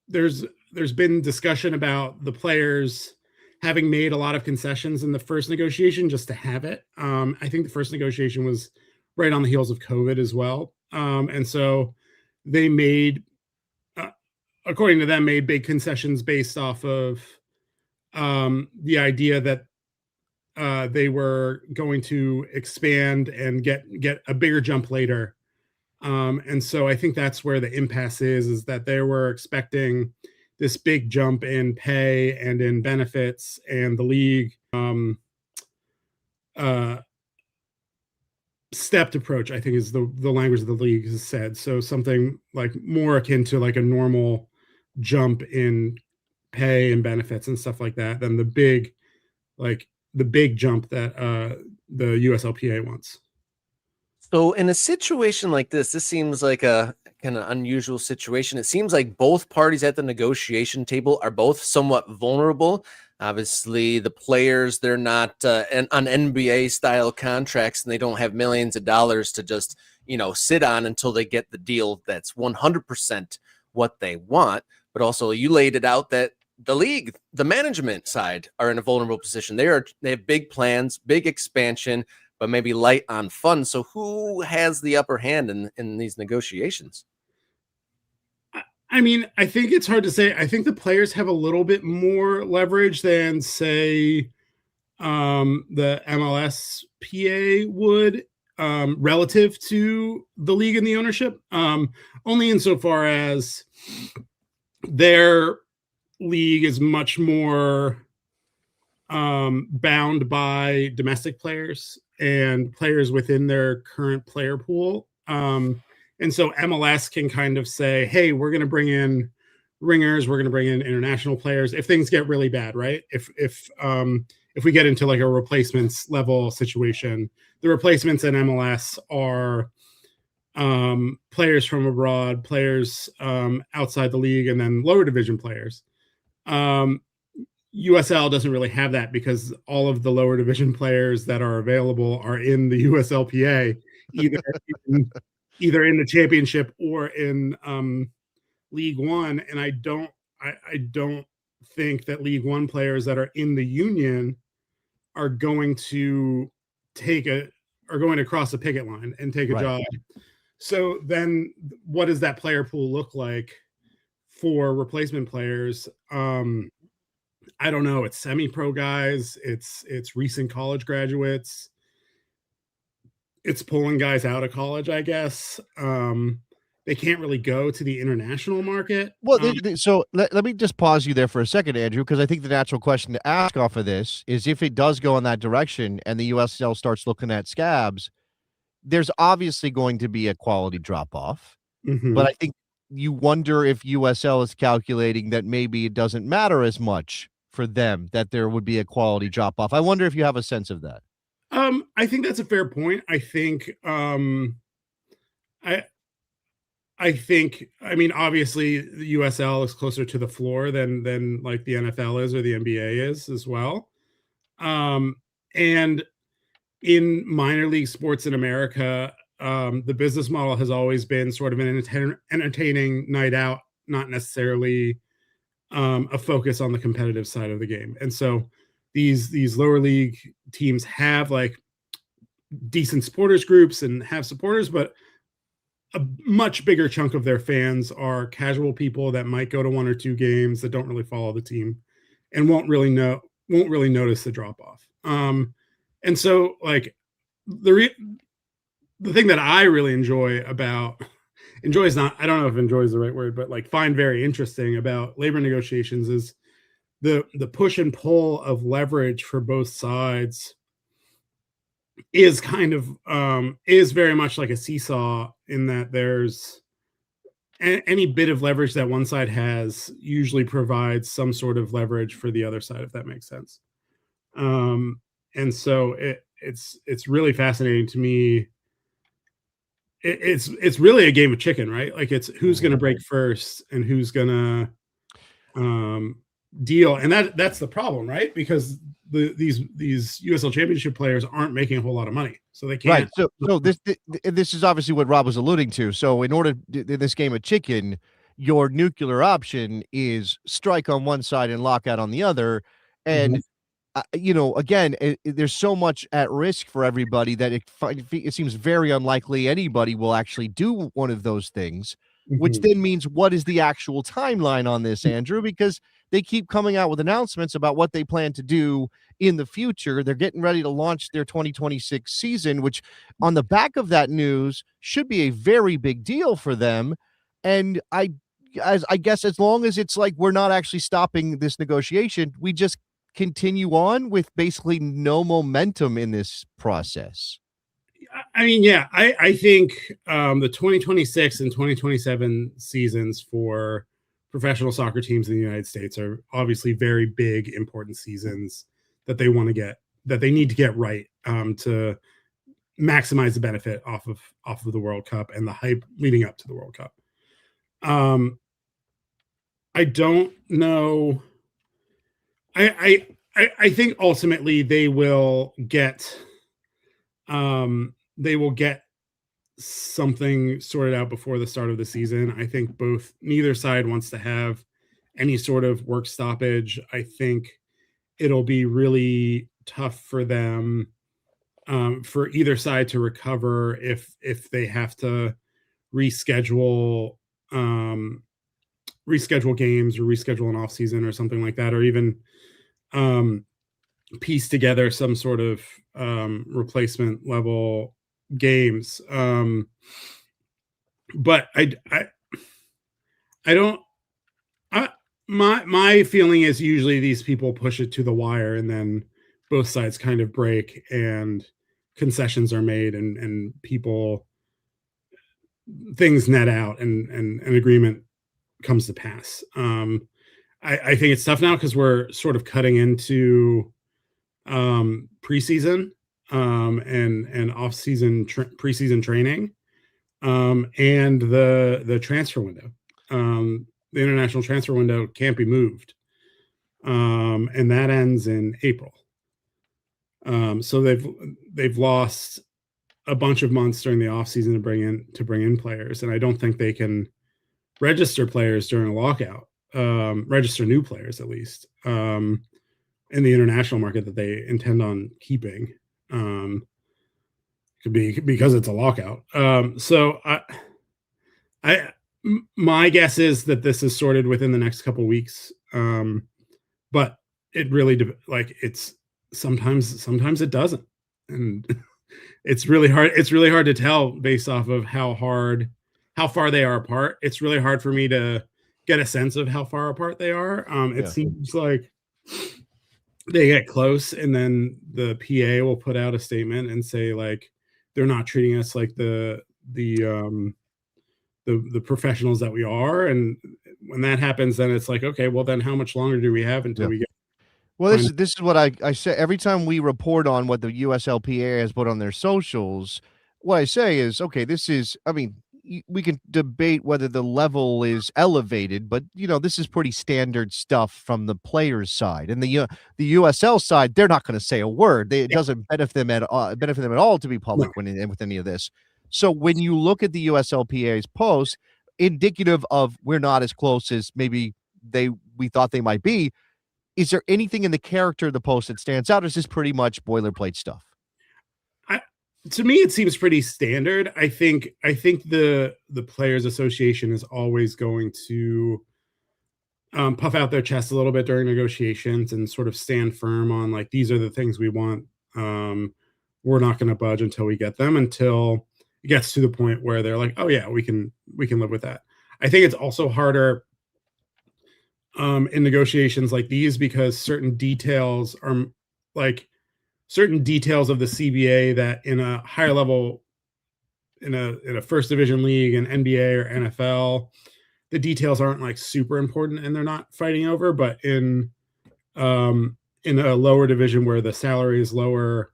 Speaker 3: There's been discussion about the players having made a lot of concessions in the first negotiation just to have it. I think the first negotiation was right on the heels of COVID as well, and so they made, according to them, made big concessions based off of the idea that they were going to expand and get a bigger jump later. And so I think that's where the impasse is that they were expecting this big jump in pay and in benefits, and the league stepped approach, I think, is the language the league has said. So something like more akin to like a normal jump in pay and benefits and stuff like that than the big jump that the USLPA wants.
Speaker 1: So in a situation like this seems like a kind of unusual situation. It seems like both parties at the negotiation table are both somewhat vulnerable. Obviously, the players, they're not on NBA style contracts, and they don't have millions of dollars to just, sit on until they get the deal that's 100% what they want. But also, you laid it out that the league, the management side, are in a vulnerable position. They have big plans, big expansion, but maybe light on funds. So who has the upper hand in these negotiations?
Speaker 3: I mean, I think it's hard to say. I think the players have a little bit more leverage than, say, the MLS PA would, relative to the league and the ownership, only insofar as their league is much more bound by domestic players and players within their current player pool. And so MLS can kind of say, hey, we're going to bring in ringers, we're going to bring in international players if things get really bad, right? If we get into like a replacements level situation, the replacements in MLS are players from abroad, players outside the league, and then lower division players. USL doesn't really have that because all of the lower division players that are available are in the USLPA, either in the championship or in League One. And I don't think that League One players that are in the union are going to cross a picket line and take a job. So then what does that player pool look like for replacement players? I don't know. It's semi-pro guys. It's recent college graduates. It's pulling guys out of college, I guess. They can't really go to the international market.
Speaker 2: Well, so let me just pause you there for a second, Andrew, because I think the natural question to ask off of this is if it does go in that direction and the USL starts looking at scabs, there's obviously going to be a quality drop-off.
Speaker 3: Mm-hmm.
Speaker 2: But I think you wonder if USL is calculating that maybe it doesn't matter as much for them that there would be a quality drop-off. I wonder if you have a sense of that.
Speaker 3: I think that's a fair point. I think, I mean, obviously the USL is closer to the floor than like the NFL is or the NBA is as well. And in minor league sports in America, the business model has always been sort of an entertaining night out, not necessarily a focus on the competitive side of the game. And so these lower league teams have like decent supporters groups and have supporters, but a much bigger chunk of their fans are casual people that might go to one or two games that don't really follow the team and won't really notice the drop off. And so like the thing that I really enjoy is not, I don't know if enjoy is the right word, but like find very interesting about labor negotiations is the push and pull of leverage for both sides is kind of is very much like a seesaw in that there's any bit of leverage that one side has usually provides some sort of leverage for the other side, if that makes sense. And so it's really fascinating to me. It's really a game of chicken, right? Like it's who's going to break first and who's going to deal, and that's the problem, right? Because these USL Championship players aren't making a whole lot of money, so they can't.
Speaker 2: Right. So this is obviously what Rob was alluding to. So in order in this game of chicken, your nuclear option is strike on one side and lockout on the other, and
Speaker 3: Mhm.
Speaker 2: again, there's so much at risk for everybody that it seems very unlikely anybody will actually do one of those things, which
Speaker 3: Mhm.
Speaker 2: then means what is the actual timeline on this, Andrew? Because they keep coming out with announcements about what they plan to do in the future. They're getting ready to launch their 2026 season, which on the back of that news should be a very big deal for them. And I guess as long as it's like we're not actually stopping this negotiation, we just continue on with basically no momentum in this process.
Speaker 3: I mean, yeah, I think the 2026 and 2027 seasons for professional soccer teams in the United States are obviously very big, important seasons that they want to get, that they need to get right to maximize the benefit off of the World Cup and the hype leading up to the World Cup. I don't know. I think ultimately they will get something sorted out before the start of the season. I think neither side wants to have any sort of work stoppage. I think it'll be really tough for them, for either side to recover if they have to reschedule reschedule games or reschedule an off season or something like that, or even um, piece together some sort of replacement level games. But I don't. My feeling is usually these people push it to the wire, and then both sides kind of break, and concessions are made, and things net out, and an agreement comes to pass. I think it's tough now because we're sort of cutting into preseason and off season preseason training, and the transfer window. The international transfer window can't be moved, and that ends in April. So they've lost a bunch of months during the off season to bring in players, and I don't think they can register players during a lockout. Register new players at least in the international market that they intend on keeping. Could be because it's a lockout. So my guess is that this is sorted within the next couple weeks. But it really it's sometimes it doesn't, and it's really hard. It's really hard to tell based off of how far they are apart. It's really hard for me to get a sense of how far apart they are. It seems like they get close, and then the PA will put out a statement and say like they're not treating us like the professionals that we are. And when that happens, then it's like, okay, well then how much longer do we have until we get
Speaker 2: Well, this is what I say every time we report on what the USLPA has put on their socials. What I say is, okay, this is. I mean, we can debate whether the level is elevated, but this is pretty standard stuff from the players' side, and the USL side. They're not going to say a word. It doesn't benefit them at all to be public with any of this. So when you look at the USLPA's post, indicative of we're not as close as maybe we thought they might be. Is there anything in the character of the post that stands out, or is this pretty much boilerplate stuff?
Speaker 3: To me, it seems pretty standard. I think the Players Association is always going to puff out their chest a little bit during negotiations and sort of stand firm on like these are the things we want. We're not going to budge until we get them, until it gets to the point where they're like, oh yeah, we can live with that. I think it's also harder in negotiations like these because certain details of the CBA that in a higher level in a first division league, an NBA or NFL, the details aren't like super important and they're not fighting over. But in a lower division where the salary is lower,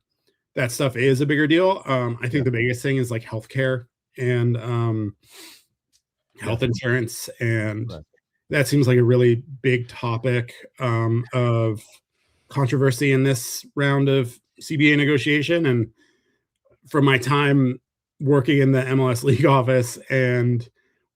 Speaker 3: that stuff is a bigger deal. I think the biggest thing is like healthcare and health insurance, and that seems like a really big topic of controversy in this round of CBA negotiation. And from my time working in the MLS league office and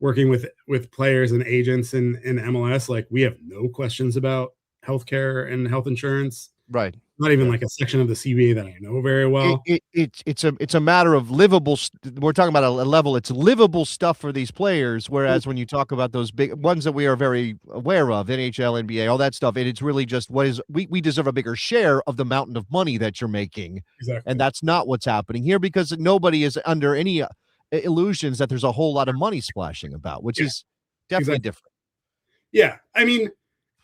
Speaker 3: working with players and agents in MLS, like we have no questions about healthcare and health insurance.
Speaker 2: Right.
Speaker 3: Not even like a section of the CBA that I know very well.
Speaker 2: It's a matter of livable. We're talking about a level. It's livable stuff for these players. Whereas when you talk about those big ones that we are very aware of, NHL, NBA, all that stuff, it's really just what is we deserve a bigger share of the mountain of money that you're making.
Speaker 3: Exactly.
Speaker 2: And that's not what's happening here, because nobody is under any illusions that there's a whole lot of money splashing about, which is definitely different.
Speaker 3: Yeah, I mean,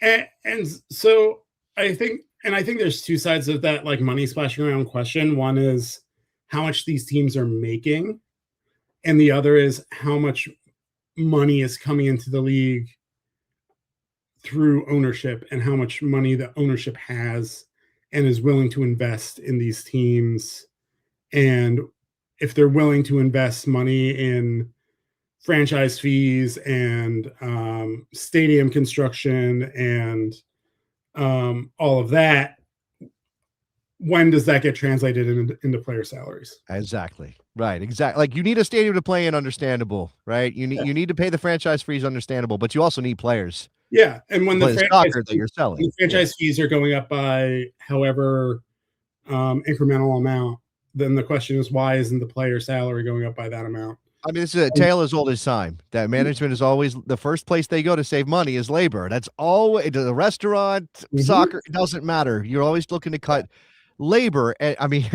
Speaker 3: and so I think there's two sides of that, like money splashing around question. One is how much these teams are making, and the other is how much money is coming into the league through ownership, and how much money the ownership has and is willing to invest in these teams. And if they're willing to invest money in franchise fees and stadium construction and all of that, when does that get translated into player salaries?
Speaker 2: Exactly. Right. Exactly. Like you need a stadium to play in, understandable, right? You need to pay the franchise fees, understandable, but you also need players.
Speaker 3: Yeah, and when the franchise fees are going up by however incremental amount, then the question is, why isn't the player salary going up by that amount?
Speaker 2: I mean, this is a tale as old as time. That management is always the first place they go to save money is labor. That's always the restaurant, soccer. It doesn't matter. You're always looking to cut labor. And I mean,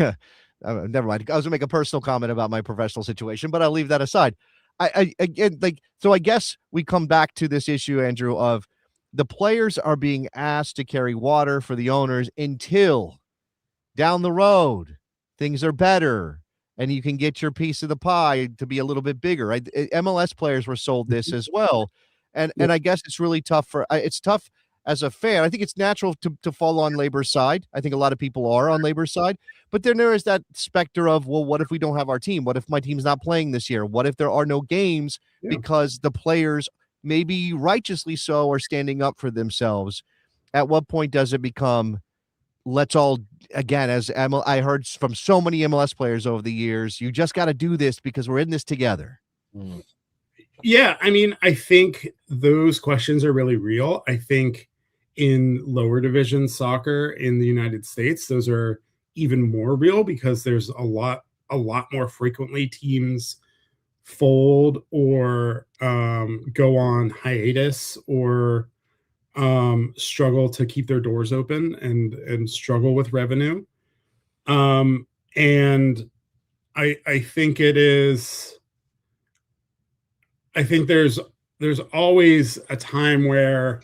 Speaker 2: never mind. I was gonna make a personal comment about my professional situation, but I'll leave that aside. I again, so I guess we come back to this issue, Andrew, of the players are being asked to carry water for the owners until down the road things are better and you can get your piece of the pie to be a little bit bigger. Right? MLS players were sold this as well. And I guess it's really tough it's tough as a fan. I think it's natural to fall on labor's side. I think a lot of people are on labor's side, but then there is that specter of, well, what if we don't have our team? What if my team's not playing this year? What if there are no games because the players, maybe righteously so, are standing up for themselves? At what point does it become, let's all, again, as I heard from so many MLS players over the years, you just got to do this because we're in this together.
Speaker 3: Yeah, I mean, I think those questions are really real. I think in lower division soccer in the United States, those are even more real because there's a lot more frequently teams fold or go on hiatus or struggle to keep their doors open and struggle with revenue. And I think there's always a time where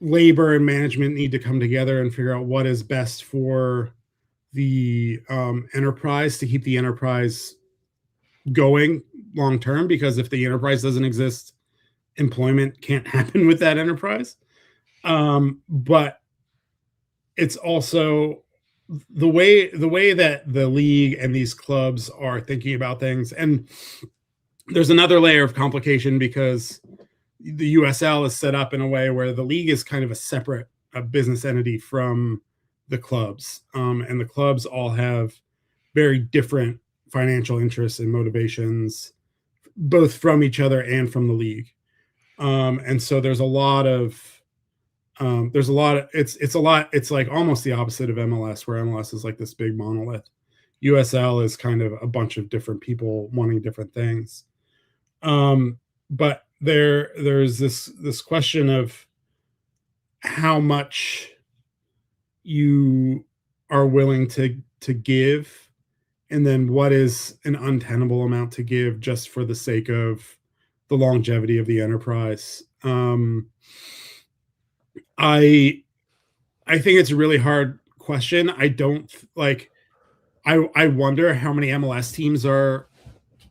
Speaker 3: labor and management need to come together and figure out what is best for the enterprise to keep the enterprise going long term, because if the enterprise doesn't exist, employment can't happen with that enterprise. But it's also the way that the league and these clubs are thinking about things. And there's another layer of complication because the USL is set up in a way where the league is kind of a separate business entity from the clubs. And the clubs all have very different financial interests and motivations, both from each other and from the league. And so it's like almost the opposite of MLS, where MLS is like this big monolith. USL is kind of a bunch of different people wanting different things. But there's this question of how much you are willing to give, and then what is an untenable amount to give just for the sake of the longevity of the enterprise. I think it's a really hard question. I don't like I wonder how many MLS teams are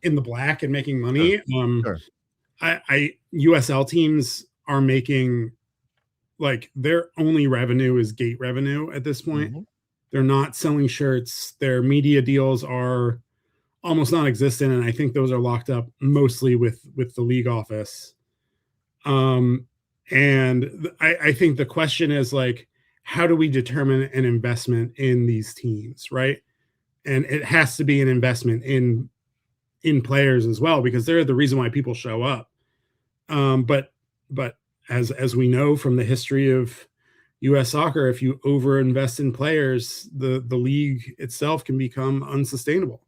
Speaker 3: in the black and making money.
Speaker 2: Sure.
Speaker 3: USL teams are making, like, their only revenue is gate revenue at this point.
Speaker 2: Mhm.
Speaker 3: They're not selling shirts. Their media deals are almost non-existent, and I think those are locked up mostly with the league office. And I think the question is, like, how do we determine an investment in these teams, right? And it has to be an investment in players as well, because they're the reason why people show up. But as we know from the history of U.S. soccer, if you overinvest in players, the league itself can become unsustainable.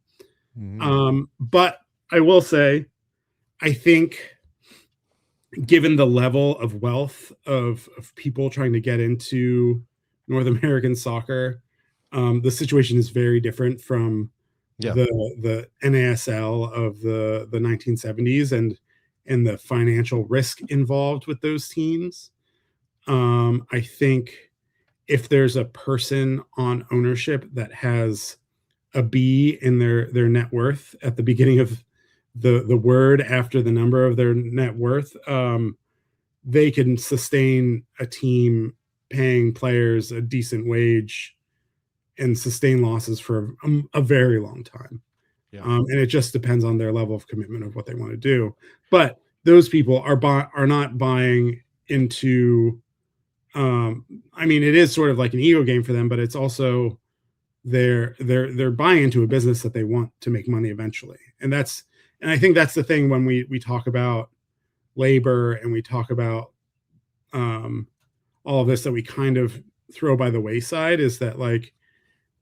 Speaker 3: But I will say, I think, given the level of wealth of people trying to get into North American soccer, the situation is very different from
Speaker 2: Yeah.
Speaker 3: the NASL of the 1970s and the financial risk involved with those teams. I think if there's a person on ownership that has a B in their net worth at the beginning of the word after the number of their net worth, they can sustain a team paying players a decent wage and sustain losses for a very long time.
Speaker 2: Yeah.
Speaker 3: And it just depends on their level of commitment of what they want to do. But those people are not buying into. I mean, it is sort of like an ego game for them, but it's also they're buying into a business that they want to make money eventually. And I think that's the thing when we talk about labor and we talk about all of this, that we kind of throw by the wayside, is that, like,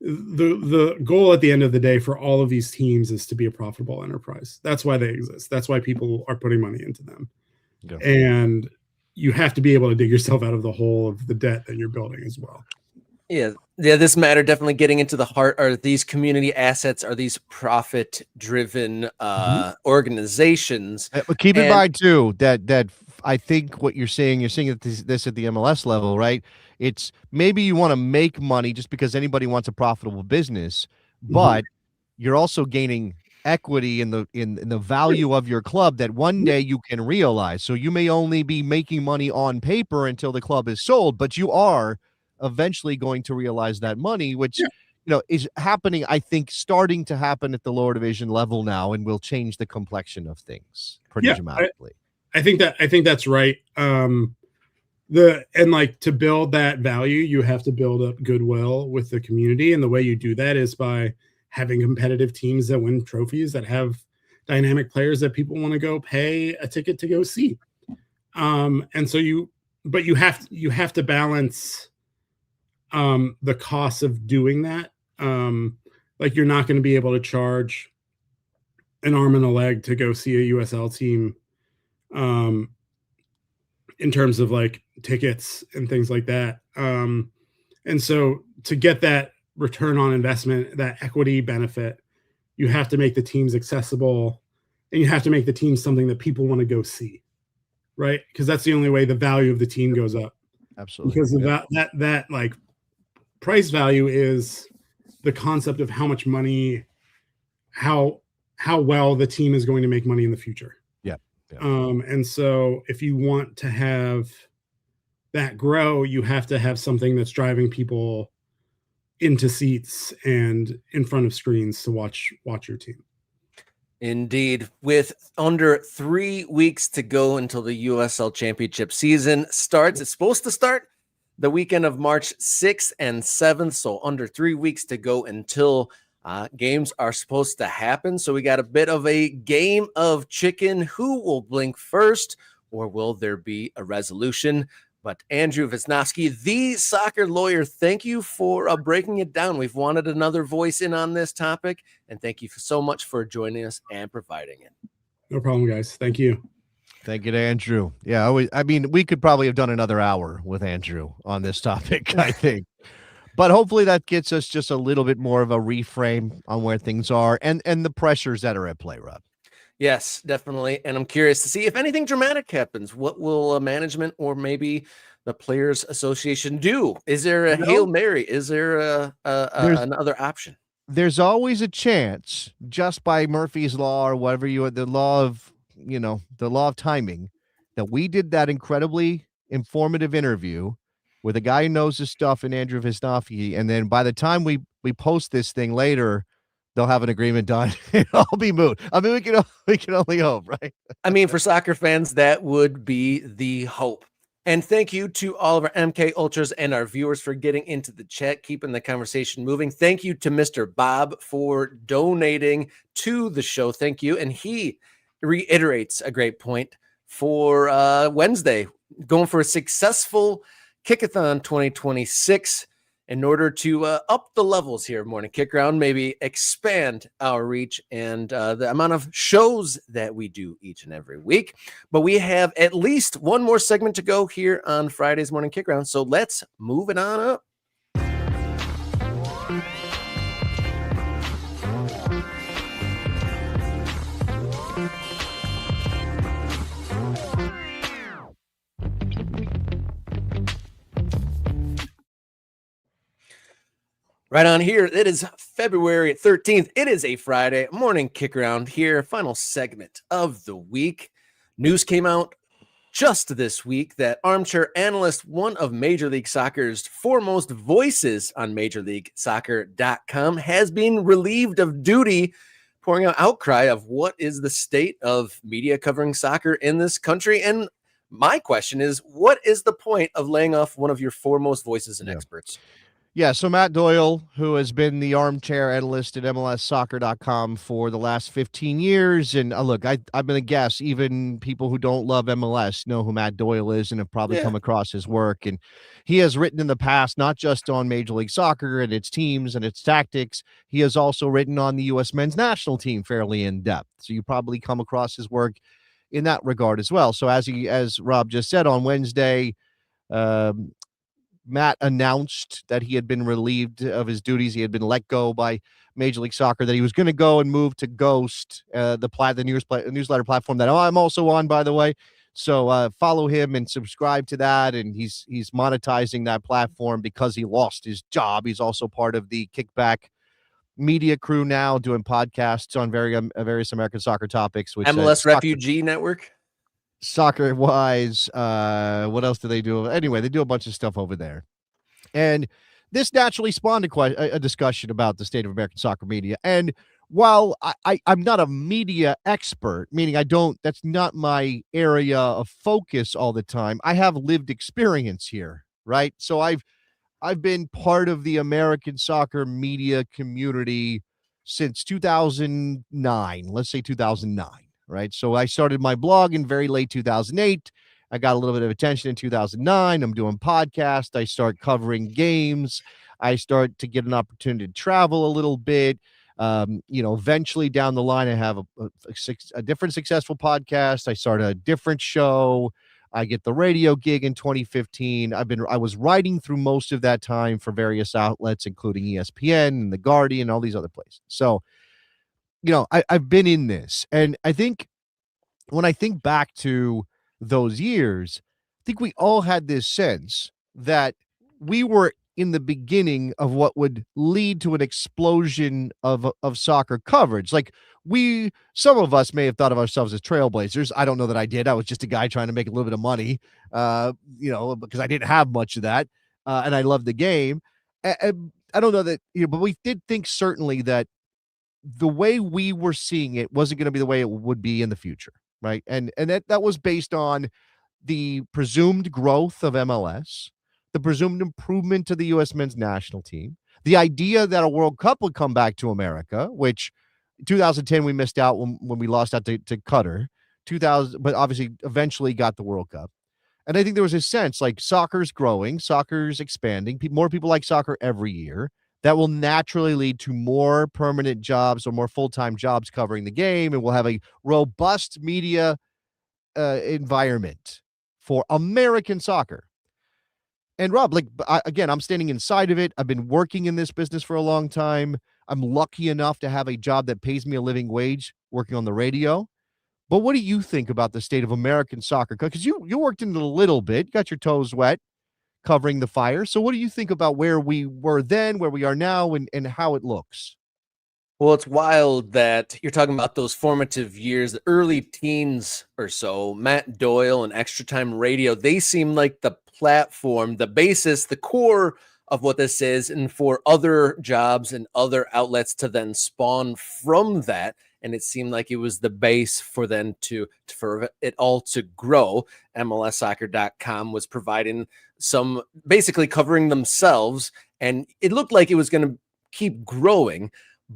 Speaker 3: the goal at the end of the day for all of these teams is to be a profitable enterprise. That's why they exist. That's why people are putting money into them.
Speaker 2: Yeah.
Speaker 3: And you have to be able to dig yourself out of the hole of the debt that you're building as well.
Speaker 1: Yeah, this matter definitely getting into the heart. Are these community assets? Are these profit-driven organizations?
Speaker 2: But keep in mind too that I think what you're saying this at the MLS level, right? It's maybe you want to make money just because anybody wants a profitable business, but you're also gaining equity in the value of your club that one day you can realize. So you may only be making money on paper until the club is sold, but you are eventually going to realize that money, which is happening, I think, starting to happen at the lower division level now, and will change the complexion of things pretty dramatically.
Speaker 3: I think that's right. To build that value, you have to build up goodwill with the community, and the way you do that is by having competitive teams that win trophies, that have dynamic players that people want to go pay a ticket to go see. And so you have to balance the cost of doing that. Like, you're not going to be able to charge an arm and a leg to go see a USL team in terms of, like, tickets and things like that. And so to get that return on investment, that equity benefit, you have to make the teams accessible, and you have to make the teams something that people want to go see, right? Because that's the only way the value of the team goes up.
Speaker 2: Absolutely.
Speaker 3: Because of that like, price value is the concept of how much money, how well the team is going to make money in the future.
Speaker 2: Yeah.
Speaker 3: And so if you want to have that grow, you have to have something that's driving people into seats and in front of screens to watch your team.
Speaker 1: Indeed. With under 3 weeks to go until the USL Championship season starts, it's supposed to start the weekend of March 6th and 7th. So under 3 weeks to go until games are supposed to happen. So we got a bit of a game of chicken. Who will blink first, or will there be a resolution? But Andrew Wisnowski, the soccer lawyer, thank you for breaking it down. We've wanted another voice in on this topic, and thank you so much for joining us and providing it.
Speaker 3: No problem, guys. Thank you.
Speaker 2: Thank you to Andrew. Yeah, I mean, we could probably have done another hour with Andrew on this topic, I think. But hopefully that gets us just a little bit more of a reframe on where things are and the pressures that are at play, Rob.
Speaker 1: Yes, definitely. And I'm curious to see if anything dramatic happens. What will management or maybe the Players Association do? Is there a Hail Mary? Is there another option?
Speaker 2: there's always a chance, just by Murphy's law or whatever the law of, the law of timing, that we did that incredibly informative interview with a guy who knows his stuff in Andrew Visnofsky, and then by the time we post this thing later, they'll have an agreement done. It'll all be moot. I mean, we can only hope, right?
Speaker 1: I mean, for soccer fans, that would be the hope. And thank you to all of our MK Ultras and our viewers for getting into the chat, keeping the conversation moving. Thank you to Mr. Bob for donating to the show. Thank you. And he reiterates a great point for Wednesday, going for a successful Kickathon 2026 in order to up the levels here, Morning Kick Around, maybe expand our reach and the amount of shows that we do each and every week. But we have at least one more segment to go here on Friday's Morning Kick Around, so let's move it on up. Right on here, it is February 13th. It is a Friday morning kick around here. Final segment of the week. News came out just this week that armchair analyst, one of Major League Soccer's foremost voices on MajorLeagueSoccer.com, has been relieved of duty, pouring out outcry of what is the state of media covering soccer in this country. And my question is, what is the point of laying off one of your foremost voices and experts?
Speaker 2: Yeah, so Matt Doyle, who has been the armchair analyst at MLSsoccer.com for the last 15 years, and look, I'm going to guess even people who don't love MLS know who Matt Doyle is and have probably come across his work, and he has written in the past not just on Major League Soccer and its teams and its tactics, he has also written on the U.S. men's national team fairly in depth, so you probably come across his work in that regard as well. So as Rob just said on Wednesday, Matt announced that he had been relieved of his duties. He had been let go by Major League Soccer, that he was going to go and move to Ghost, the newsletter platform that I'm also on, by the way. So follow him and subscribe to that. And he's monetizing that platform because he lost his job. He's also part of the Kickback media crew now, doing podcasts on various American soccer topics. Which
Speaker 1: MLS Refugee Network.
Speaker 2: Soccer wise, what else do they do? Anyway, they do a bunch of stuff over there. And this naturally spawned a discussion about the state of American soccer media. And while I'm not a media expert, meaning that's not my area of focus all the time, I have lived experience here, right? So I've been part of the American soccer media community since 2009, let's say 2009. Right. So I started my blog in very late 2008. I got a little bit of attention in 2009. I'm doing podcasts. I start covering games. I start to get an opportunity to travel a little bit. Eventually down the line, I have a different successful podcast. I start a different show. I get the radio gig in 2015. I was writing through most of that time for various outlets, including ESPN and The Guardian and all these other places. So, I've been in this, and I think when I think back to those years, I think we all had this sense that we were in the beginning of what would lead to an explosion of soccer coverage. Like some of us may have thought of ourselves as trailblazers. I don't know that I did. I was just a guy trying to make a little bit of money, because I didn't have much of that, and I loved the game. And I don't know that, but we did think certainly that the way we were seeing it wasn't going to be the way it would be in the future, right? And that was based on the presumed growth of MLS, the presumed improvement to the U.S. men's national team, the idea that a World Cup would come back to America, which 2010 we missed out when we lost out to Qatar, 2000, but obviously eventually got the World Cup. And I think there was a sense like soccer's growing, soccer's expanding, more people like soccer every year. That will naturally lead to more permanent jobs or more full-time jobs covering the game, and we'll have a robust media environment for American soccer. And Rob, I'm standing inside of it. I've been working in this business for a long time. I'm lucky enough to have a job that pays me a living wage working on the radio. But what do you think about the state of American soccer? Because you worked in it a little bit, got your toes wet, covering the Fire. So what do you think about where we were then, where we are now, and how it looks?
Speaker 1: Well, it's wild that you're talking about those formative years, the early teens or so. Matt Doyle and Extra Time Radio, they seem like the platform, the basis, the core of what this is, and for other jobs and other outlets to then spawn from that. And it seemed like it was the base for then for it all to grow. MLSsoccer.com was providing some, basically covering themselves, and it looked like it was going to keep growing.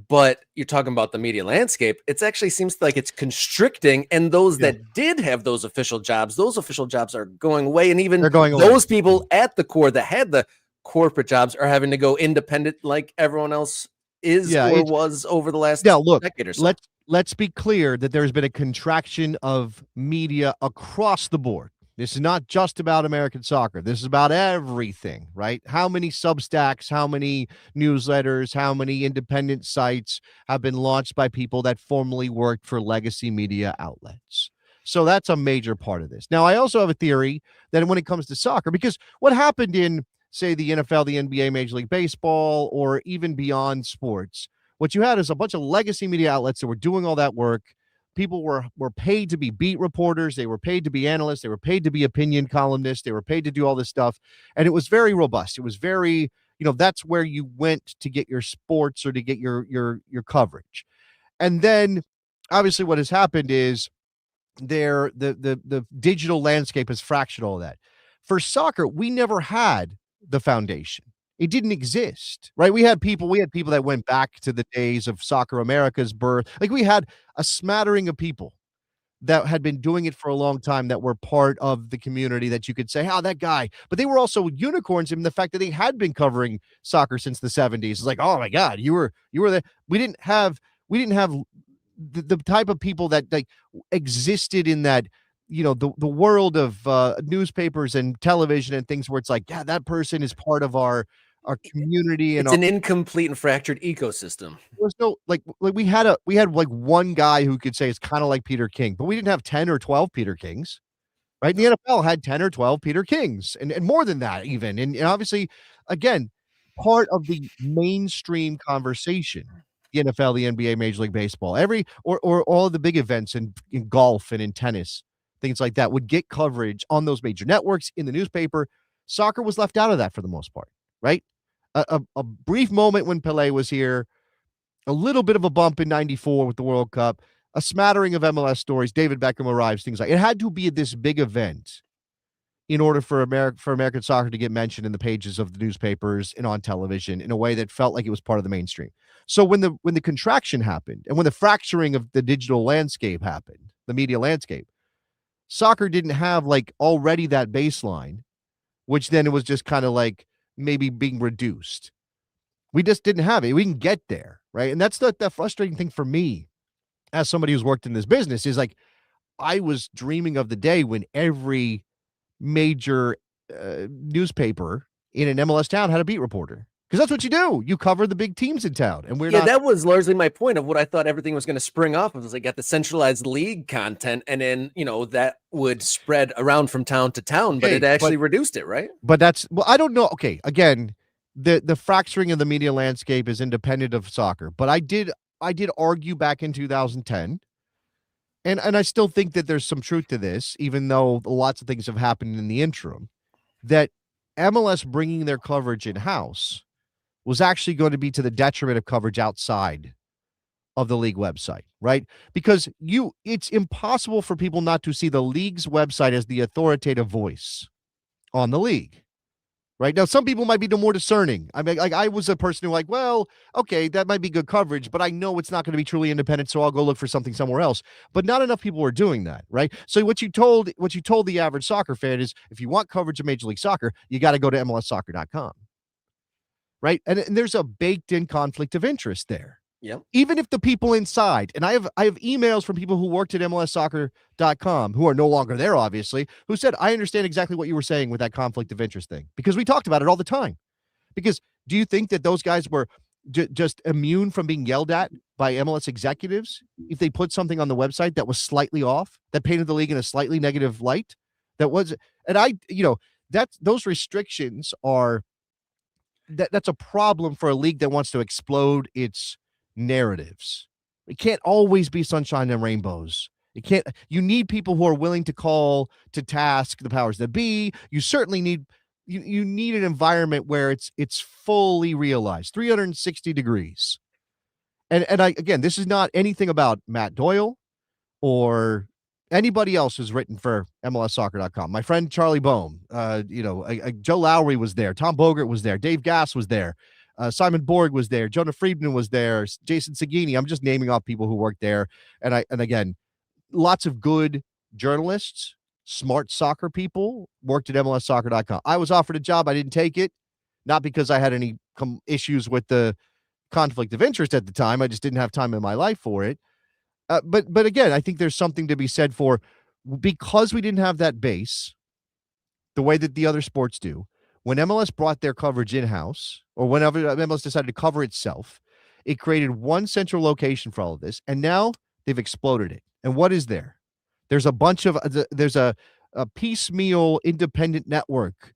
Speaker 1: But you're talking about the media landscape. It actually seems like it's constricting, and those that did have those official jobs are going away. And even
Speaker 2: They're going
Speaker 1: those
Speaker 2: away.
Speaker 1: people at the core that had the corporate jobs are having to go independent like everyone else is or was over the last decade or so.
Speaker 2: Let's be clear that there's been a contraction of media across the board. This is not just about American soccer. This is about everything, right? How many Substacks, how many newsletters, how many independent sites have been launched by people that formerly worked for legacy media outlets? So that's a major part of this. Now, I also have a theory that when it comes to soccer, because what happened in, say, the NFL, the NBA, Major League Baseball, or even beyond sports, what you had is a bunch of legacy media outlets that were doing all that work. People were paid to be beat reporters. They were paid to be analysts. They were paid to be opinion columnists. They were paid to do all this stuff. And it was very robust. It was very, that's where you went to get your sports or to get your coverage. And then obviously what has happened is the digital landscape has fractured all of that. For soccer, we never had the foundation. It didn't exist, right? We had people that went back to the days of Soccer America's birth. Like, we had a smattering of people that had been doing it for a long time that were part of the community that you could say, "Oh, that guy." But they were also unicorns in the fact that they had been covering soccer since the 70s. It's like, "Oh my God, you were there." We didn't have the type of people that like existed in that, the world of newspapers and television and things where it's like, yeah, that person is part of our community. And
Speaker 1: it's an incomplete and fractured ecosystem.
Speaker 2: there was no like we had like one guy who could say it's kind of like Peter King, but we didn't have 10 or 12 Peter Kings, right? The NFL had 10 or 12 Peter Kings and more than that even. And obviously, again, part of the mainstream conversation, the NFL, the NBA, Major League Baseball, or all of the big events in golf and in tennis, things like that would get coverage on those major networks in the newspaper. Soccer was left out of that for the most part, right? A brief moment when Pelé was here, a little bit of a bump in 94 with the World Cup, a smattering of MLS stories, David Beckham arrives, things like it had to be this big event in order for American soccer to get mentioned in the pages of the newspapers and on television in a way that felt like it was part of the mainstream. So when the contraction happened and when the fracturing of the digital landscape happened, the media landscape, soccer didn't have like already that baseline, which then it was just kind of like maybe being reduced. We just didn't have it. We didn't get there, right? And that's the frustrating thing for me as somebody who's worked in this business is like I was dreaming of the day when every major newspaper in an MLS town had a beat reporter. Because that's what you do. You cover the big teams in town. And
Speaker 1: that was largely my point of what I thought everything was going to spring off of. Was like got the centralized league content, and then that would spread around from town to town, but it actually reduced it, right?
Speaker 2: But I don't know. Okay, again, the fracturing of the media landscape is independent of soccer. But I did argue back in 2010, and I still think that there's some truth to this, even though lots of things have happened in the interim, that MLS bringing their coverage in-house was actually going to be to the detriment of coverage outside of the league website, right? Because it's impossible for people not to see the league's website as the authoritative voice on the league, right? Now, some people might be more discerning. I mean, like I was a person who like, well, okay, that might be good coverage, but I know it's not going to be truly independent, so I'll go look for something somewhere else. But not enough people were doing that, right? So what you told the average soccer fan is, if you want coverage of Major League Soccer, you got to go to MLSsoccer.com. Right. And there's a baked in conflict of interest there.
Speaker 1: Yep.
Speaker 2: Even if the people inside, and I have emails from people who worked at MLSsoccer.com who are no longer there, obviously, who said, I understand exactly what you were saying with that conflict of interest thing, because we talked about it all the time. Because do you think that those guys were just immune from being yelled at by MLS executives if they put something on the website that was slightly off, that painted the league in a slightly negative light? Those restrictions are that's a problem for a league that wants to explode its narratives. It can't always be sunshine and rainbows. You need people who are willing to call to task the powers that be. You certainly need you need an environment where it's fully realized, 360 degrees. And again, this is not anything about Matt Doyle or anybody else who's written for MLSsoccer.com. My friend Charlie Boehm, Joe Lowry was there, Tom Bogert was there, Dave Gass was there, Simon Borg was there, Jonah Friedman was there, Jason Sagini. I'm just naming off people who worked there. And again, lots of good journalists, smart soccer people worked at MLSsoccer.com. I was offered a job. I didn't take it, not because I had any issues with the conflict of interest at the time. I just didn't have time in my life for it. But again, I think there's something to be said for, because we didn't have that base the way that the other sports do. When MLS brought their coverage in-house, or whenever MLS decided to cover itself, it created one central location for all of this, and now they've exploded it. And what is there? There's a bunch of there's a piecemeal independent network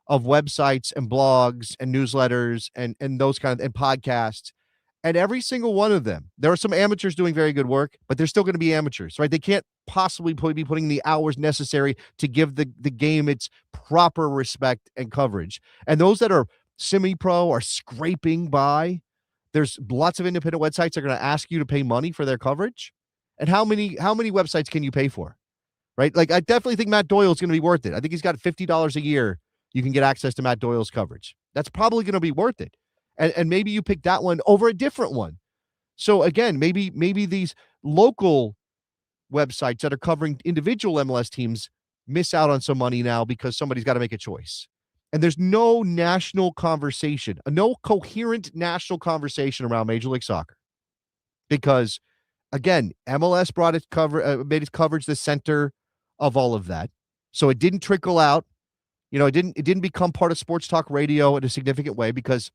Speaker 2: of websites and blogs and newsletters and those kind of and podcasts. And every single one of them, there are some amateurs doing very good work, but they're still going to be amateurs, right? They can't possibly be putting the hours necessary to give the game its proper respect and coverage. And those that are semi-pro are scraping by. There's lots of independent websites that are going to ask you to pay money for their coverage. And how many websites can you pay for, right? Like, I definitely think Matt Doyle is going to be worth it. I think he's got $50 a year. You can get access to Matt Doyle's coverage. That's probably going to be worth it. And maybe you pick that one over a different one. So again, maybe these local websites that are covering individual MLS teams miss out on some money now because somebody's got to make a choice. And there's no national conversation, no coherent national conversation around Major League Soccer. Because again, MLS brought its made its coverage the center of all of that. So it didn't trickle out. It didn't become part of sports talk radio in a significant way because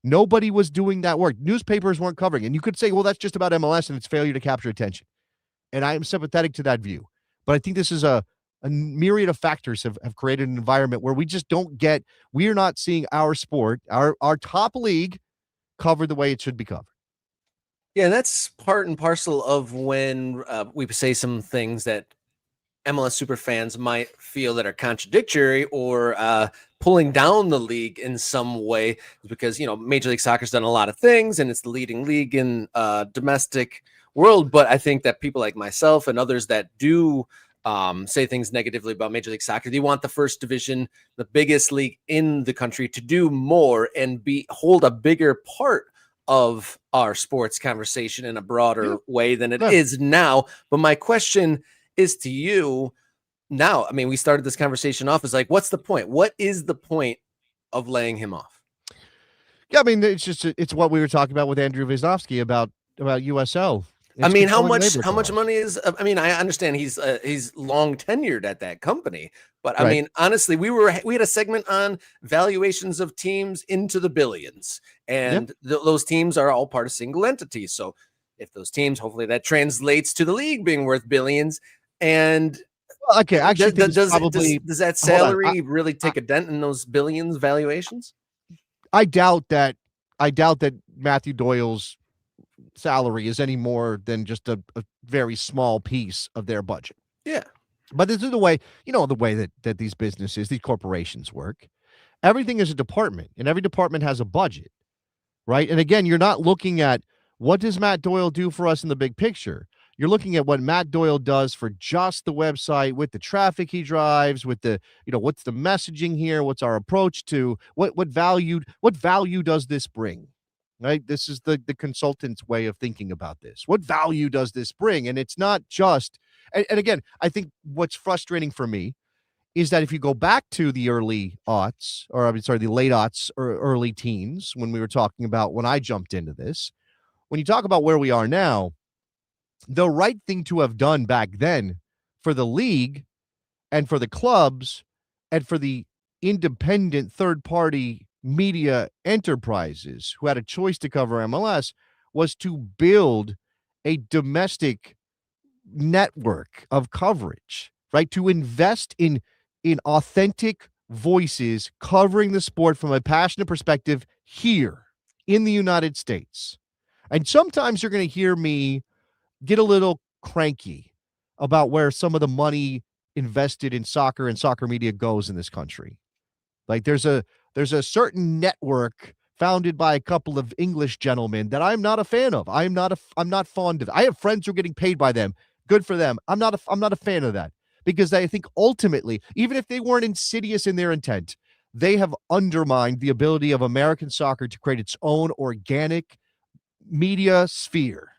Speaker 2: nobody was doing that work. Newspapers weren't covering. And you could say, well, that's just about MLS and its failure to capture attention. And I am sympathetic to that view. But I think this is a myriad of factors have created an environment where we are not seeing our sport, our top league, covered the way it should be covered.
Speaker 1: Yeah, and that's part and parcel of when we say some things that MLS super fans might feel that are contradictory or pulling down the league in some way, because Major League Soccer's done a lot of things and it's the leading league in domestic world. But I think that people like myself and others that do say things negatively about Major League Soccer, they want the first division, the biggest league in the country, to do more and hold a bigger part of our sports conversation in a broader way than it is now. But my question is to you now. I mean, we started this conversation off as like, what's the point? What is the point of laying him off?
Speaker 2: Yeah, I mean, it's what we were talking about with Andrew Wisnowski about USL.
Speaker 1: I mean, how much money is? I mean, I understand he's long tenured at that company, but I mean, honestly, we had a segment on valuations of teams into the billions, and those teams are all part of single entities. So if those teams, hopefully that translates to the league being worth billions. And
Speaker 2: okay, actually,
Speaker 1: does that salary really take a dent in those billions valuations?
Speaker 2: I doubt that Matthew Doyle's salary is any more than just a very small piece of their budget.
Speaker 1: Yeah.
Speaker 2: But this is the way that these businesses, these corporations work. Everything is a department, and every department has a budget, right? And again, you're not looking at what does Matt Doyle do for us in the big picture. You're looking at what Matt Doyle does for just the website, with the traffic he drives, with the, what's the messaging here? What's our approach to what value does this bring? Right? This is the consultant's way of thinking about this. What value does this bring? And it's not just, and again, I think what's frustrating for me is that if you go back to the early aughts, the late aughts or early teens, when we were talking about when I jumped into this, when you talk about where we are now, the right thing to have done back then for the league and for the clubs and for the independent third-party media enterprises who had a choice to cover MLS was to build a domestic network of coverage, right? To invest in authentic voices covering the sport from a passionate perspective here in the United States. And sometimes you're going to hear me get a little cranky about where some of the money invested in soccer and soccer media goes in this country. Like there's a certain network founded by a couple of English gentlemen that I'm not a fan of. I'm not fond of. I have friends who are getting paid by them. Good for them. I'm not a fan of that because I think ultimately, even if they weren't insidious in their intent, they have undermined the ability of American soccer to create its own organic media sphere.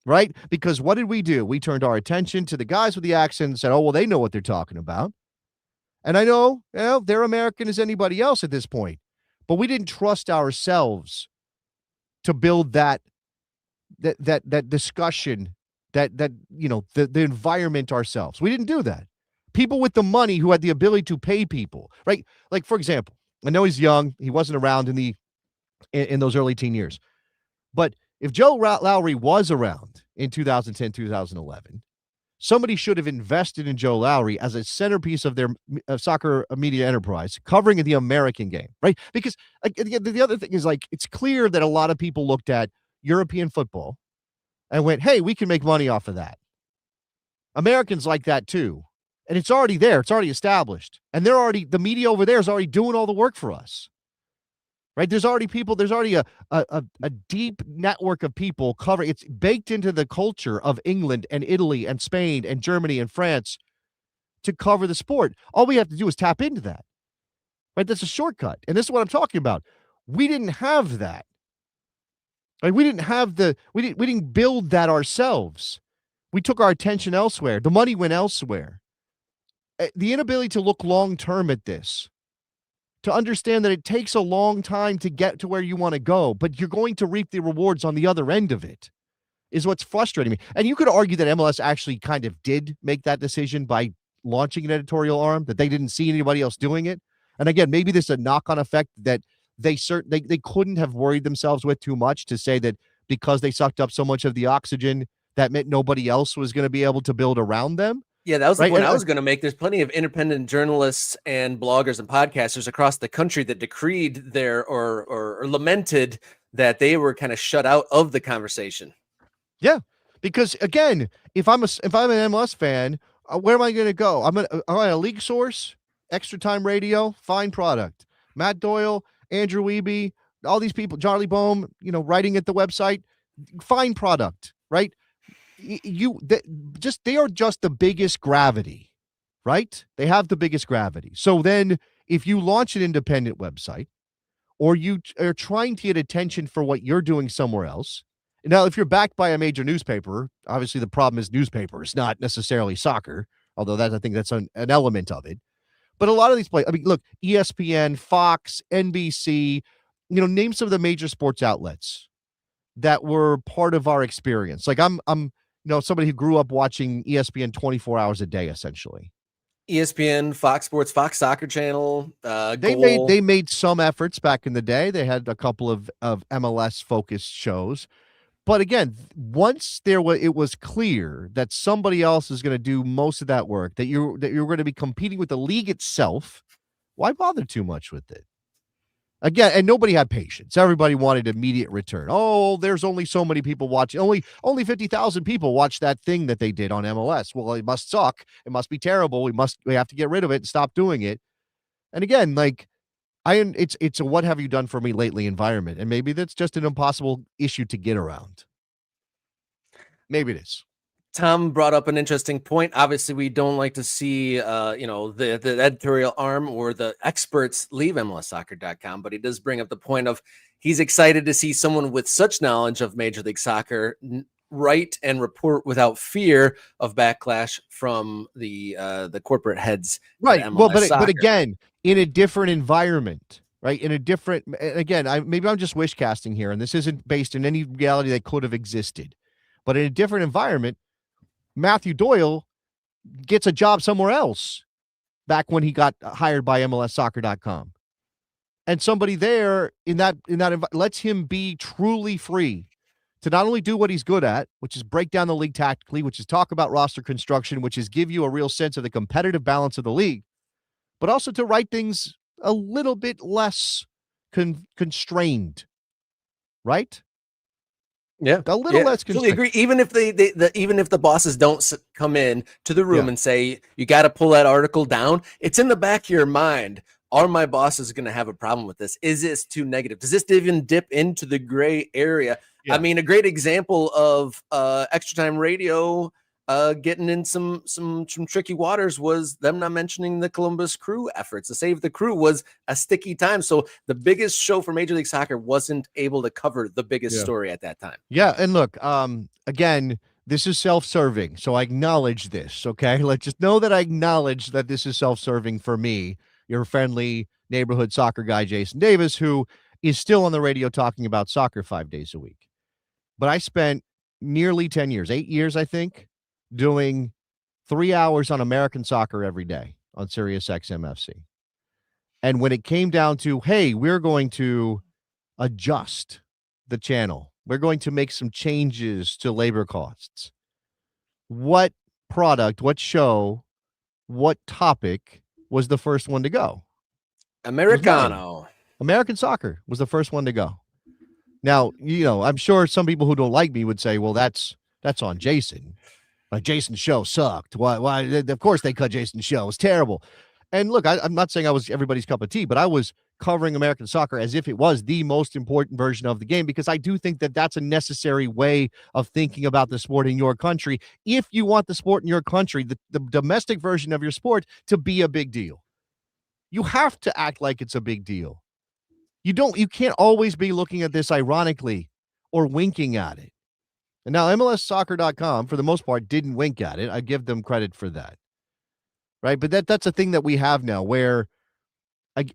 Speaker 2: Right? Because what did we do? We turned our attention to the guys with the accent and said, oh, well, they know what they're talking about. And I know, they're American as anybody else at this point, but we didn't trust ourselves to build that discussion, the environment ourselves. We didn't do that. People with the money who had the ability to pay people, right? Like, for example, I know he's young. He wasn't around in those early teen years. But if Joe Lowry was around in 2010, 2011, somebody should have invested in Joe Lowry as a centerpiece of their soccer media enterprise, covering the American game, right? Because the other thing is, like, it's clear that a lot of people looked at European football and went, hey, we can make money off of that. Americans like that too. And it's already there. It's already established. And the media over there is already doing all the work for us. Right? There's already a deep network of people covering. It's baked into the culture of England and Italy and Spain and Germany and France to cover the sport. All we have to do is tap into that. Right? That's a shortcut. And this is what I'm talking about. We didn't have that. Right? We didn't build that ourselves. We took our attention elsewhere. The money went elsewhere. The inability to look long term at this, to understand that it takes a long time to get to where you want to go, but you're going to reap the rewards on the other end of it, is what's frustrating me. And you could argue that MLS actually kind of did make that decision by launching an editorial arm, that they didn't see anybody else doing it. And again, maybe there's a knock-on effect that they couldn't have worried themselves with too much to say that because they sucked up so much of the oxygen, that meant nobody else was going to be able to build around them.
Speaker 1: Yeah, that was the
Speaker 2: Right?
Speaker 1: point
Speaker 2: And
Speaker 1: I was going to make. There's plenty of independent journalists and bloggers and podcasters across the country that decreed or lamented that they were kind of shut out of the conversation.
Speaker 2: Yeah, because again, if I'm an MLS fan, where am I going to go? I'm on a league source, Extra Time Radio, fine product. Matt Doyle, Andrew Wiebe, all these people, Charlie Boehm, writing at the website, fine product, right? They are just the biggest gravity, right? They have the biggest gravity. So then if you launch an independent website or you are trying to get attention for what you're doing somewhere else, now, if you're backed by a major newspaper, obviously the problem is newspapers, not necessarily soccer, although I think that's an element of it. But a lot of these places, I mean, look, ESPN, Fox, NBC, name some of the major sports outlets that were part of our experience. Like I'm somebody who grew up watching ESPN 24 hours a day, essentially.
Speaker 1: ESPN, Fox Sports, Fox Soccer Channel.
Speaker 2: They made some efforts back in the day. They had a couple of MLS focused shows. But again, once it was clear that somebody else is going to do most of that work, that you're going to be competing with the league itself, why bother too much with it? Again, and nobody had patience. Everybody wanted immediate return. Oh, there's only so many people watching. Only 50,000 people watch that thing that they did on MLS. Well, it must suck. It must be terrible. We have to get rid of it and stop doing it. And again, like it's a what have you done for me lately environment. And maybe that's just an impossible issue to get around. Maybe it is.
Speaker 1: Tom brought up an interesting point. Obviously, we don't like to see, the editorial arm or the experts leave MLSsoccer.com, but he does bring up the point of he's excited to see someone with such knowledge of Major League Soccer write and report without fear of backlash from the corporate heads.
Speaker 2: Right. Well, but again, in a different environment, right? In a different, again, maybe I'm just wish casting here, and this isn't based in any reality that could have existed, but in a different environment, Matthew Doyle gets a job somewhere else back when he got hired by MLSsoccer.com. And somebody there in that lets him be truly free to not only do what he's good at, which is break down the league tactically, which is talk about roster construction, which is give you a real sense of the competitive balance of the league, but also to write things a little bit less constrained, right?
Speaker 1: Yeah,
Speaker 2: A little less
Speaker 1: fully
Speaker 2: constrained.
Speaker 1: agree. Even if even if the bosses don't come in to the room
Speaker 2: Yeah.
Speaker 1: and say you got to pull that article down, it's in the back of your mind. Are my bosses going to have a problem with this? Is this too negative? Does this even dip into the gray area?
Speaker 2: Yeah.
Speaker 1: I mean, a great example of extra time radio getting in some tricky waters was them not mentioning the Columbus Crew efforts. To save the crew was a sticky time. So the biggest show for Major League Soccer wasn't able to cover the biggest
Speaker 2: Yeah.
Speaker 1: story at that time.
Speaker 2: Yeah, and look, again, this is self-serving, so I acknowledge this, okay? Let's just know that I acknowledge that this is self-serving for me, your friendly neighborhood soccer guy, Jason Davis, who is still on the radio talking about soccer 5 days a week. But I spent nearly 10 years, 8 years, I think, doing 3 hours on American soccer every day on Sirius XM FC. And when it came down to, hey, we're going to adjust the channel, we're going to make some changes to labor costs. What product, what show, what topic was the first one to go?
Speaker 1: Americano.
Speaker 2: American soccer was the first one to go. Now, I'm sure some people who don't like me would say, well, that's on Jason. Like, Jason's show sucked. Why? Of course they cut Jason's show. It was terrible. And look, I'm not saying I was everybody's cup of tea, but I was covering American soccer as if it was the most important version of the game, because I do think that that's a necessary way of thinking about the sport in your country. If you want the sport in your country, the domestic version of your sport, to be a big deal, you have to act like it's a big deal. You can't always be looking at this ironically or winking at it. And now MLSsoccer.com, for the most part, didn't wink at it. I give them credit for that. Right? But that's a thing that we have now, where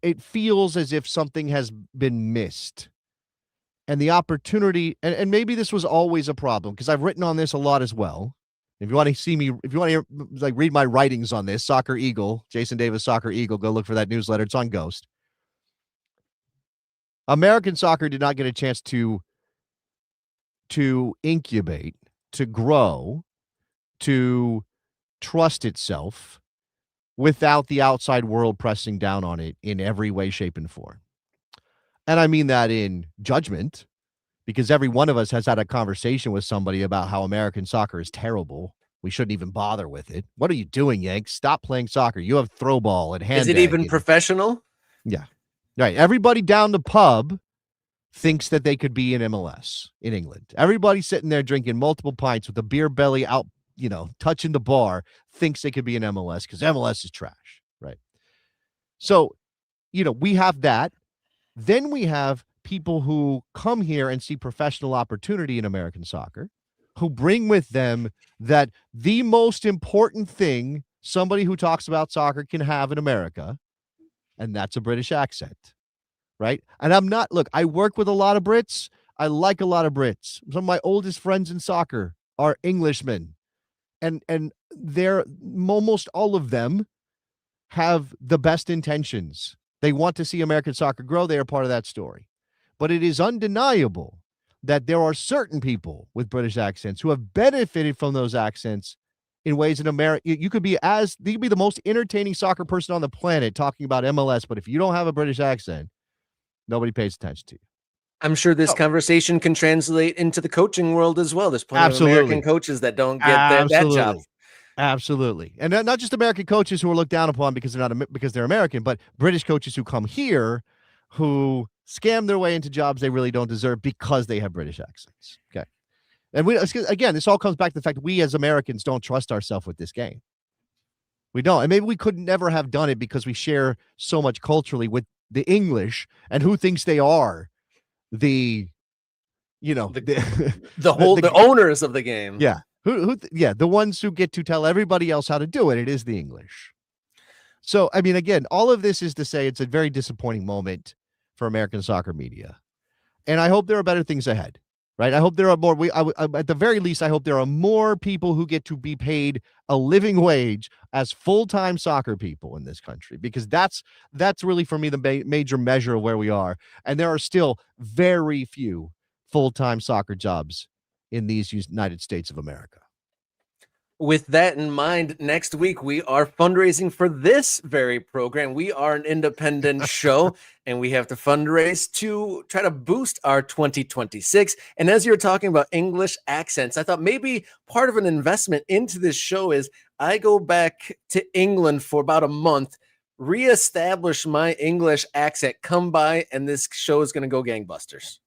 Speaker 2: it feels as if something has been missed. And the opportunity, and maybe this was always a problem, because I've written on this a lot as well. If you want to see me, if you want to read my writings on this, Soccer Eagle, Jason Davis Soccer Eagle, go look for that newsletter. It's on Ghost. American soccer did not get a chance to incubate, to grow, to trust itself without the outside world pressing down on it in every way, shape, and form. And I mean that in judgment, because every one of us has had a conversation with somebody about how American soccer is terrible. We shouldn't even bother with it. What are you doing, Yanks? Stop playing soccer. You have throw ball and handbag.
Speaker 1: Is it even professional?
Speaker 2: Yeah. Right. Everybody down the pub thinks that they could be in MLS in England. Everybody sitting there drinking multiple pints with a beer belly out, touching the bar, thinks they could be in MLS because MLS is trash, right? So, we have that. Then we have people who come here and see professional opportunity in American soccer, who bring with them that the most important thing somebody who talks about soccer can have in America, and that's a British accent. Right? And I work with a lot of Brits. I like a lot of Brits. Some of my oldest friends in soccer are Englishmen. And they're almost all of them have the best intentions. They want to see American soccer grow. They are part of that story. But it is undeniable that there are certain people with British accents who have benefited from those accents in ways in America. You could be the most entertaining soccer person on the planet talking about MLS, but if you don't have a British accent, nobody pays attention to you.
Speaker 1: I'm sure this conversation can translate into the coaching world as well. There's plenty of American coaches that don't get that job.
Speaker 2: Absolutely. And not just American coaches who are looked down upon because they're American, but British coaches who come here who scam their way into jobs they really don't deserve because they have British accents. Okay. And this all comes back to the fact that we as Americans don't trust ourselves with this game. We don't. And maybe we could never have done it because we share so much culturally with the English, and who thinks they are the
Speaker 1: owners of the game.
Speaker 2: Yeah. The ones who get to tell everybody else how to do it. It is the English. So, I mean, again, all of this is to say it's a very disappointing moment for American soccer media. And I hope there are better things ahead. Right. I hope there are more. At the very least, I hope there are more people who get to be paid a living wage as full-time soccer people in this country, because that's really, for me, the major measure of where we are. And there are still very few full-time soccer jobs in these United States of America.
Speaker 1: With that in mind, next week we are fundraising for this very program. We are an independent show and we have to fundraise to try to boost our 2026. And as you're talking about English accents, I thought maybe part of an investment into this show is I go back to England for about a month, reestablish my English accent, come by, and this show is going to go gangbusters.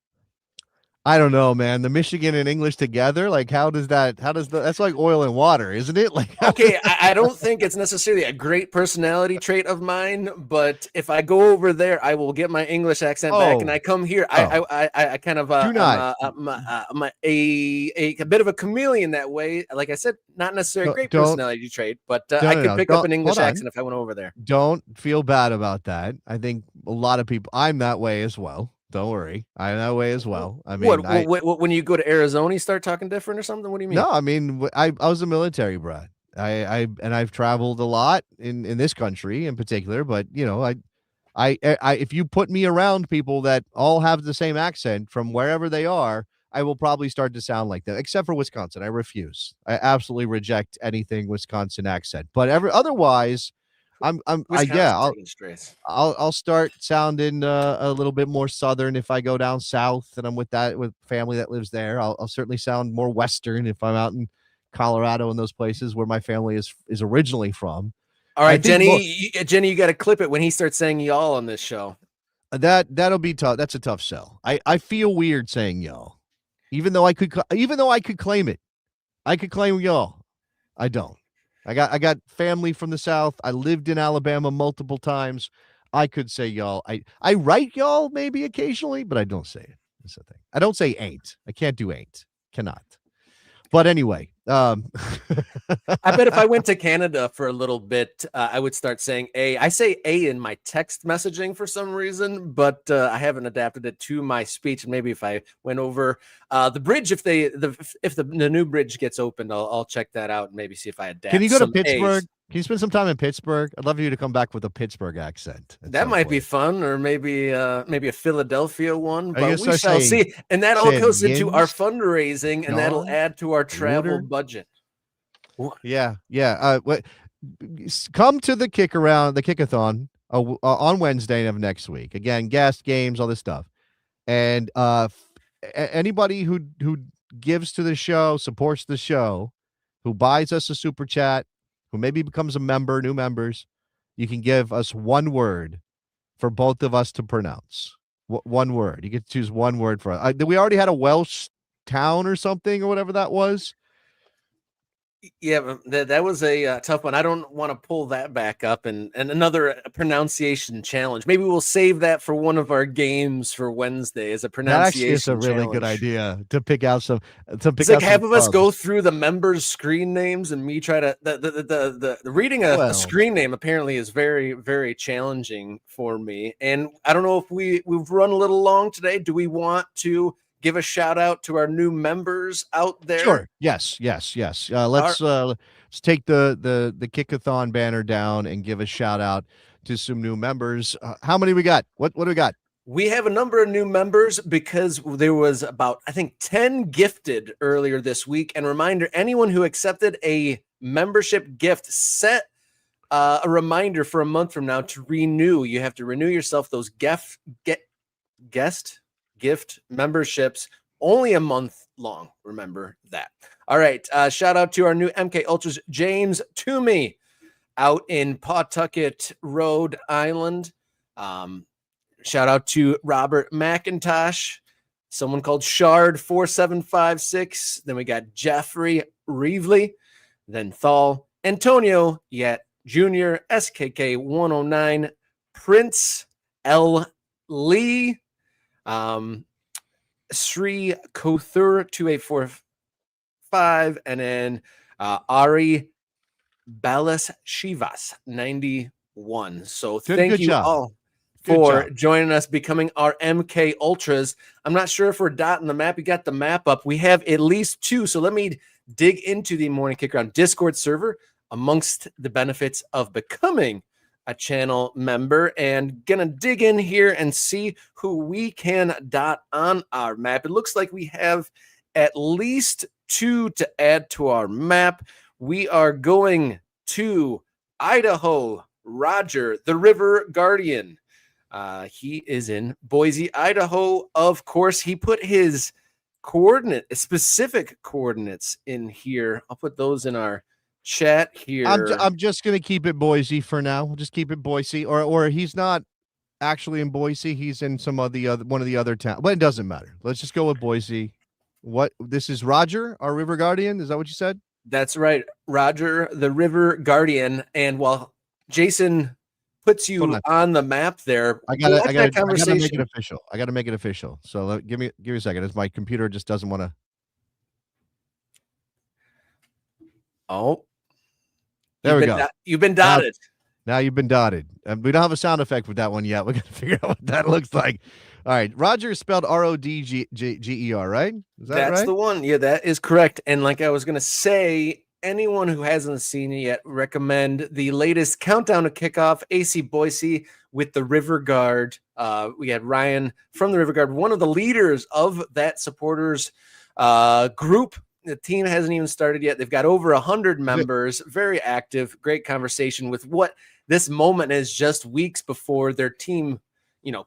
Speaker 2: I don't know, man. The Michigan and English together, like that's like oil and water, isn't it? Like,
Speaker 1: Okay, I don't think it's necessarily a great personality trait of mine, but if I go over there, I will get my English accent back, and I come here. I kind of
Speaker 2: Do not.
Speaker 1: I'm a bit of a chameleon that way. Like I said, not necessarily a great personality trait, but I could pick up an English accent if I went over there.
Speaker 2: Don't feel bad about that. I think a lot of people. I'm that way as well. Don't worry, I'm that way as well. I mean,
Speaker 1: when you go to Arizona, you start talking different or something? What do you mean?
Speaker 2: No, I mean, I was a military brat. I've traveled a lot in this country in particular, but you know, I if you put me around people that all have the same accent from wherever they are, I will probably start to sound like that. Except for Wisconsin, I refuse. I absolutely reject anything Wisconsin accent. But otherwise, I'll start sounding a little bit more southern if I go down south and I'm with family that lives there. I'll certainly sound more western if I'm out in Colorado and those places where my family is originally from.
Speaker 1: All right, Jenny, you got to clip it when he starts saying y'all on this show.
Speaker 2: That'll be tough. That's a tough sell. I feel weird saying y'all, even though I could claim it. I could claim y'all. I don't. I got family from the South. I lived in Alabama multiple times. I could say y'all. I write y'all maybe occasionally, but I don't say it. That's the thing. I don't say ain't. I can't do ain't. Cannot. But anyway,
Speaker 1: I bet if I went to Canada for a little bit, I would start saying A. I say A in my text messaging for some reason, but I haven't adapted it to my speech. And maybe if I went over the bridge, if the new bridge gets opened, I'll check that out and maybe see if I adapt.
Speaker 2: Can you go to Pittsburgh? A's. Can you spend some time in Pittsburgh? I'd love you to come back with a Pittsburgh accent.
Speaker 1: That might be fun, or maybe a Philadelphia one, but we shall see. And that all goes into our fundraising, and that'll add to our travel budget.
Speaker 2: Yeah. Come to the kickathon on Wednesday of next week. Again, guest games, all this stuff, and anybody who gives to the show, supports the show, who buys us a super chat, who maybe becomes a member, new members, you can give us one word for both of us to pronounce. One word. You get to choose one word for us. We already had a Welsh town or something or whatever that was.
Speaker 1: Yeah, that was a tough one. I don't want to pull that back up and another pronunciation challenge. Maybe we'll save that for one of our games for Wednesday as a pronunciation.
Speaker 2: That actually is a really good idea to pick out some.
Speaker 1: It's like half of us go through the members' screen names, and me try to the reading a screen name apparently is very, very challenging for me. And I don't know if we've run a little long today. Do we want to give a shout out to our new members out there?
Speaker 2: Sure. Yes. Let's take the Kickathon banner down and give a shout out to some new members. How many we got? What do we got?
Speaker 1: We have a number of new members because there was about, I think, 10 gifted earlier this week. And reminder, anyone who accepted a membership gift, set a reminder for a month from now to renew. You have to renew yourself those gift memberships, only a month long. Remember that. All right. Shout out to our new MK Ultras, James Toomey out in Pawtucket, Rhode Island. Shout out to Robert McIntosh, someone called Shard 4756. Then we got Jeffrey Reevely, then Thal, Antonio Yet Jr., SKK 109, Prince L. Lee, Sri Kothur 2845, and then Ari Balas Shivas 91. So thank you all for joining us, becoming our MK Ultras. I'm not sure if we're dotting the map. We got the map up. We have at least 2. So let me dig into the Morning Kick Around Discord server amongst the benefits of becoming a channel member, and gonna dig in here and see who we can dot on our map. It looks like we have at least 2 to add to our map. we are going to Idaho. Roger, the River Guardian. He is in Boise, Idaho. Of course, he put his specific coordinates in here. I'll put those in our chat here.
Speaker 2: I'm just gonna keep it Boise for now. We'll just keep it Boise, or he's not actually in Boise. He's in some of the other one of the other towns, but it doesn't matter. Let's just go with Boise. What this is Roger, our River Guardian. Is that what you said?
Speaker 1: That's right, Roger, the River Guardian. And while Jason puts you on the map there,
Speaker 2: I gotta make it official. I gotta make it official. So give me a second. As my computer just doesn't want to.
Speaker 1: Oh,
Speaker 2: there we go.
Speaker 1: You've been dotted.
Speaker 2: Now you've been dotted. We don't have a sound effect with that one yet. We got to figure out what that looks like. All right. Roger is spelled Rodger, right? Is that right?
Speaker 1: That's the one. Yeah, that is correct. And like I was going to say, anyone who hasn't seen it yet, recommend the latest Countdown to Kickoff, AC Boise with the River Guard. We had Ryan from the River Guard, one of the leaders of that supporters group. The team hasn't even started yet. They've got over 100 members, very active, great conversation with what this moment is just weeks before their team,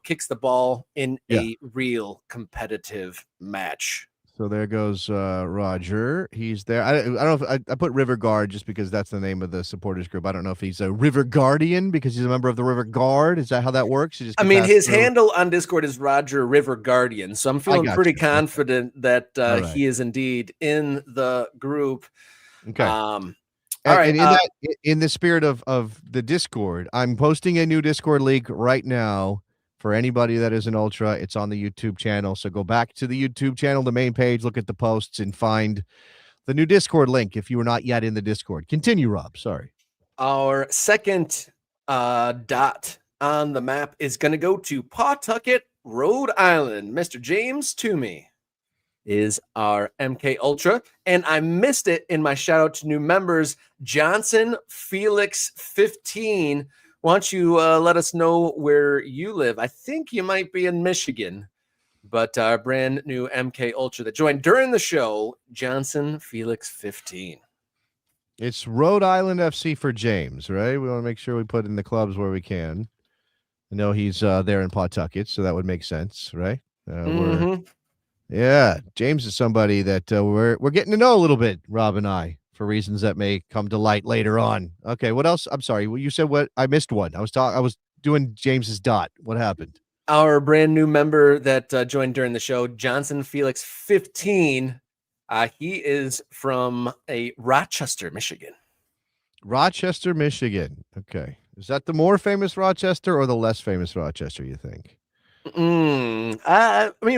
Speaker 1: kicks the ball in a real competitive match.
Speaker 2: So there goes Roger. He's there. I don't know if I put River Guard just because that's the name of the supporters group. I don't know if he's a River Guardian because he's a member of the River Guard. Is that how that works?
Speaker 1: His handle on Discord is Roger River Guardian. So I'm feeling pretty confident that he is indeed in the group.
Speaker 2: Okay.
Speaker 1: All right.
Speaker 2: And in the spirit of the Discord, I'm posting a new Discord link right now. For anybody that is an ultra, it's on the YouTube channel. So go back to the YouTube channel, the main page, look at the posts, and find the new Discord link if you were not yet in the Discord. Continue, Rob. Sorry.
Speaker 1: Our second dot on the map is going to go to Pawtucket, Rhode Island. Mr. James Toomey is our MK Ultra. And I missed it in my shout out to new members, Johnson Felix 15. Why don't you let us know where you live? I think you might be in Michigan, but our brand new MK Ultra that joined during the show, Johnson Felix 15.
Speaker 2: It's Rhode Island FC for James, right? We want to make sure we put in the clubs where we can. I know he's there in Pawtucket, so that would make sense, right? Yeah, James is somebody that we're getting to know a little bit, Rob and I, for reasons that may come to light later on. Okay, what else? I'm sorry. Well, you said what? I missed one. I was doing James's dot. What happened?
Speaker 1: Our brand new member that joined during the show, Johnson Felix 15. He is from Rochester, Michigan.
Speaker 2: Rochester, Michigan. Okay. Is that the more famous Rochester or the less famous Rochester, you think?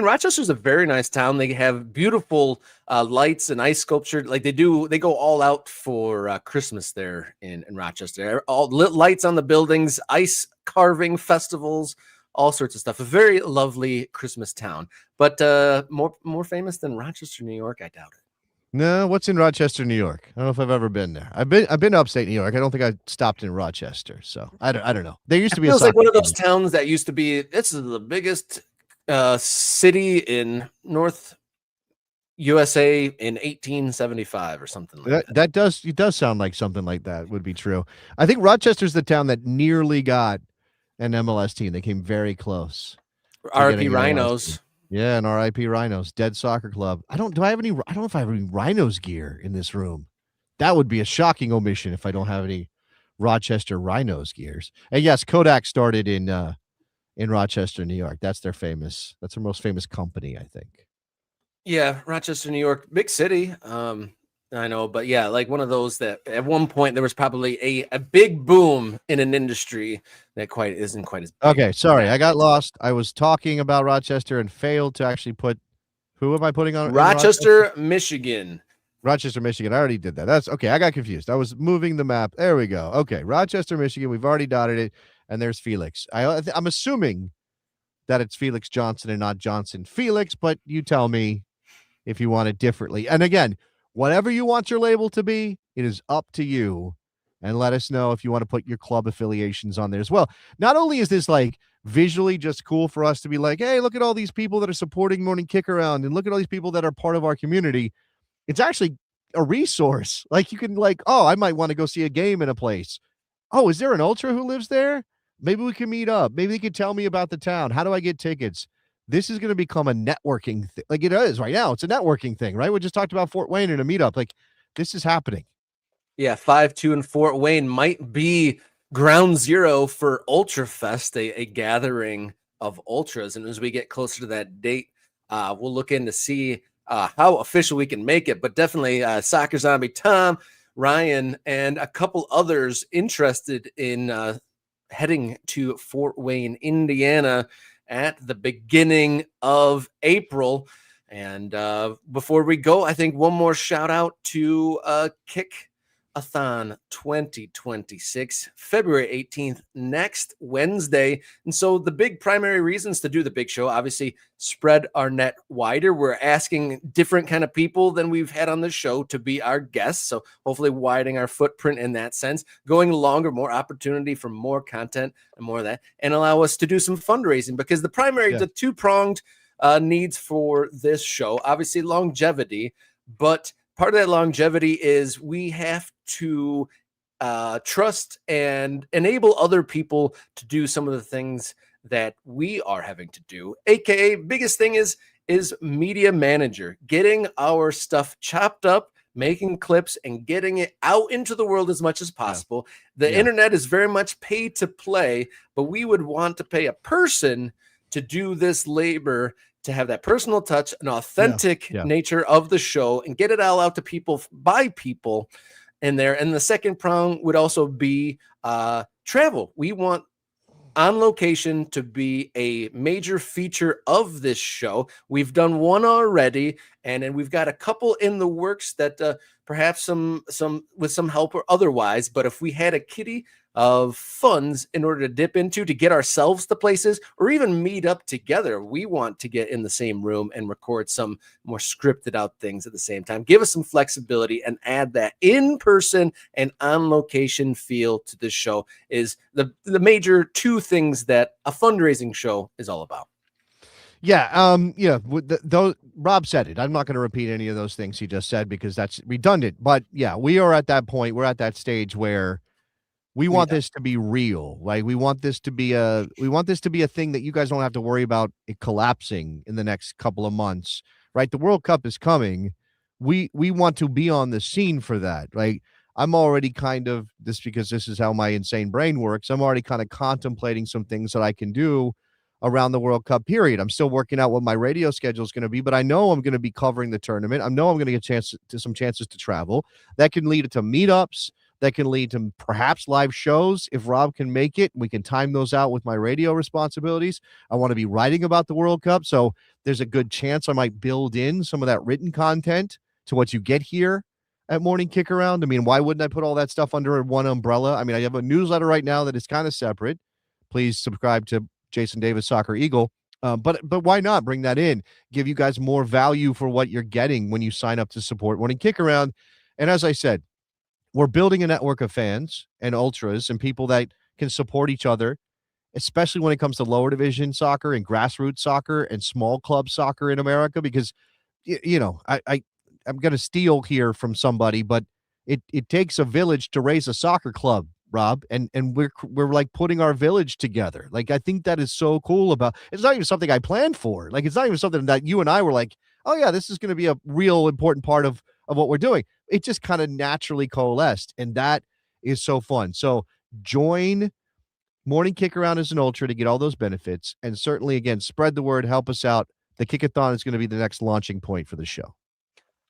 Speaker 1: Rochester's a very nice town. They have beautiful lights and ice sculpture. Like they go all out for Christmas there in Rochester. All lit lights on the buildings, ice carving festivals, all sorts of stuff. A very lovely Christmas town, but more famous than Rochester, New York, I doubt it.
Speaker 2: No, what's in Rochester, New York? I don't know if I've ever been there. I've been upstate New York. I don't think I stopped in Rochester, so I don't know. There used to be.
Speaker 1: It feels like one of those towns that used to be. This is the biggest city in North USA in 1875 or something like that.
Speaker 2: It does sound like something like that would be true. I think Rochester's the town that nearly got an MLS team. They came very close.
Speaker 1: RP Rhinos.
Speaker 2: Yeah, and RIP Rhinos, Dead Soccer Club. I don't know if I have any Rhinos gear in this room. That would be a shocking omission if I don't have any Rochester Rhinos gears. And yes, Kodak started in Rochester, New York. That's their most famous company, I think.
Speaker 1: Yeah, Rochester, New York, big city. I know, but yeah, like one of those that at one point there was probably a big boom in an industry that isn't quite as big.
Speaker 2: Okay, sorry, I got lost. I was talking about Rochester and failed to actually put. Who am I putting on?
Speaker 1: Rochester, Michigan.
Speaker 2: Rochester, Michigan. I already did that. That's okay. I got confused. I was moving the map. There we go. Okay, Rochester, Michigan. We've already dotted it, and there's Felix. I'm assuming that it's Felix Johnson and not Johnson Felix, but you tell me if you want it differently. And again, whatever you want your label to be, it is up to you. And let us know if you want to put your club affiliations on there as well. Not only is this like visually just cool for us to be like, hey, look at all these people that are supporting Morning Kick Around and look at all these people that are part of our community. It's actually a resource. Like you can like, oh, I might want to go see a game in a place. Oh, is there an ultra who lives there? Maybe we can meet up. Maybe they can tell me about the town. How do I get tickets? This is going to become a networking thing. Like it is right now. It's a networking thing, right? We just talked about Fort Wayne in a meetup. Like this is happening.
Speaker 1: Yeah, 5-2 in Fort Wayne might be ground zero for Ultra Fest, a gathering of ultras. And as we get closer to that date, we'll look in to see how official we can make it. But definitely Soccer Zombie Tom, Ryan, and a couple others interested in heading to Fort Wayne, Indiana at the beginning of April. And before we go, I think one more shout out to Kick-a-thon 2026, February 18th, next Wednesday. And so the big primary reasons to do the big show, obviously spread our net wider. We're asking different kind of people than we've had on the show to be our guests. So hopefully widening our footprint in that sense, going longer, more opportunity for more content and more of that, and allow us to do some fundraising, because the primary, the two-pronged needs for this show, obviously longevity, but part of that longevity is we have to trust and enable other people to do some of the things that we are having to do. AKA biggest thing is media manager, getting our stuff chopped up, making clips and getting it out into the world as much as possible. The internet is very much pay to play, but we would want to pay a person to do this labor, to have that personal touch, an authentic nature of the show, and get it all out to people by people in there. And the second prong would also be travel. We want On Location to be a major feature of this show. We've done one already, and then we've got a couple in the works that perhaps some with some help or otherwise. But if we had a kitty of funds in order to dip into to get ourselves to places or even meet up together, we want to get in the same room and record some more scripted out things at the same time. Give us some flexibility and add that in-person and on-location feel to this show is the major two things that a fundraising show is all about.
Speaker 2: Those Rob said it. I'm not going to repeat any of those things he just said because that's redundant. But yeah, we are at that point. We're at that stage where we want this to be real. Like we want this to be a thing that you guys don't have to worry about it collapsing in the next couple of months. Right? The World Cup is coming. We want to be on the scene for that. Like I'm already kind of this because this is how my insane brain works. I'm already kind of contemplating some things that I can do around the World Cup period. I'm still working out what my radio schedule is going to be, but I know I'm going to be covering the tournament. I know I'm going to get some chances to travel. That can lead to meetups. That can lead to perhaps live shows. If Rob can make it, we can time those out with my radio responsibilities. I want to be writing about the World Cup, so there's a good chance I might build in some of that written content to what you get here at Morning Kick Around. I mean, why wouldn't I put all that stuff under one umbrella? I mean, I have a newsletter right now that is kind of separate. Please subscribe to Jason Davis Soccer Eagle. But why not bring that in? Give you guys more value for what you're getting when you sign up to support Morning Kick Around. And as I said, we're building a network of fans and ultras and people that can support each other, especially when it comes to lower division soccer and grassroots soccer and small club soccer in America. Because, I'm going to steal here from somebody, but it takes a village to raise a soccer club, Rob, and we're like putting our village together. Like I think that is so cool about it's not even something I planned for. Like it's not even something that you and I were like, oh yeah, this is going to be a real important part of what we're doing. It just kind of naturally coalesced, and that is so fun. So join Morning Kick Around as an ultra to get all those benefits, and certainly again spread the word, help us out. The Kickathon is going to be the next launching point for the show.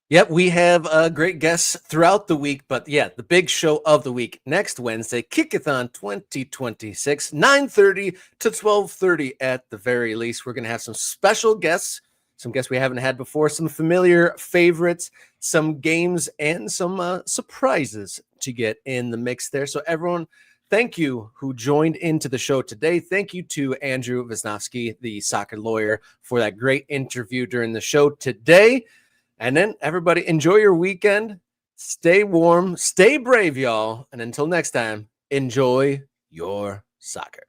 Speaker 1: Yep, we have great guests throughout the week, but yeah, the big show of the week next Wednesday, Kickathon 2026, 9:30 to 12:30 at the very least. We're going to have some special guests, some guests we haven't had before, some familiar favorites, some games, and some surprises to get in the mix there. So everyone, thank you who joined into the show today. Thank you to Andrew Wisnowski, the soccer lawyer, for that great interview during the show today. And then everybody enjoy your weekend. Stay warm, stay brave, y'all. And until next time, enjoy your soccer.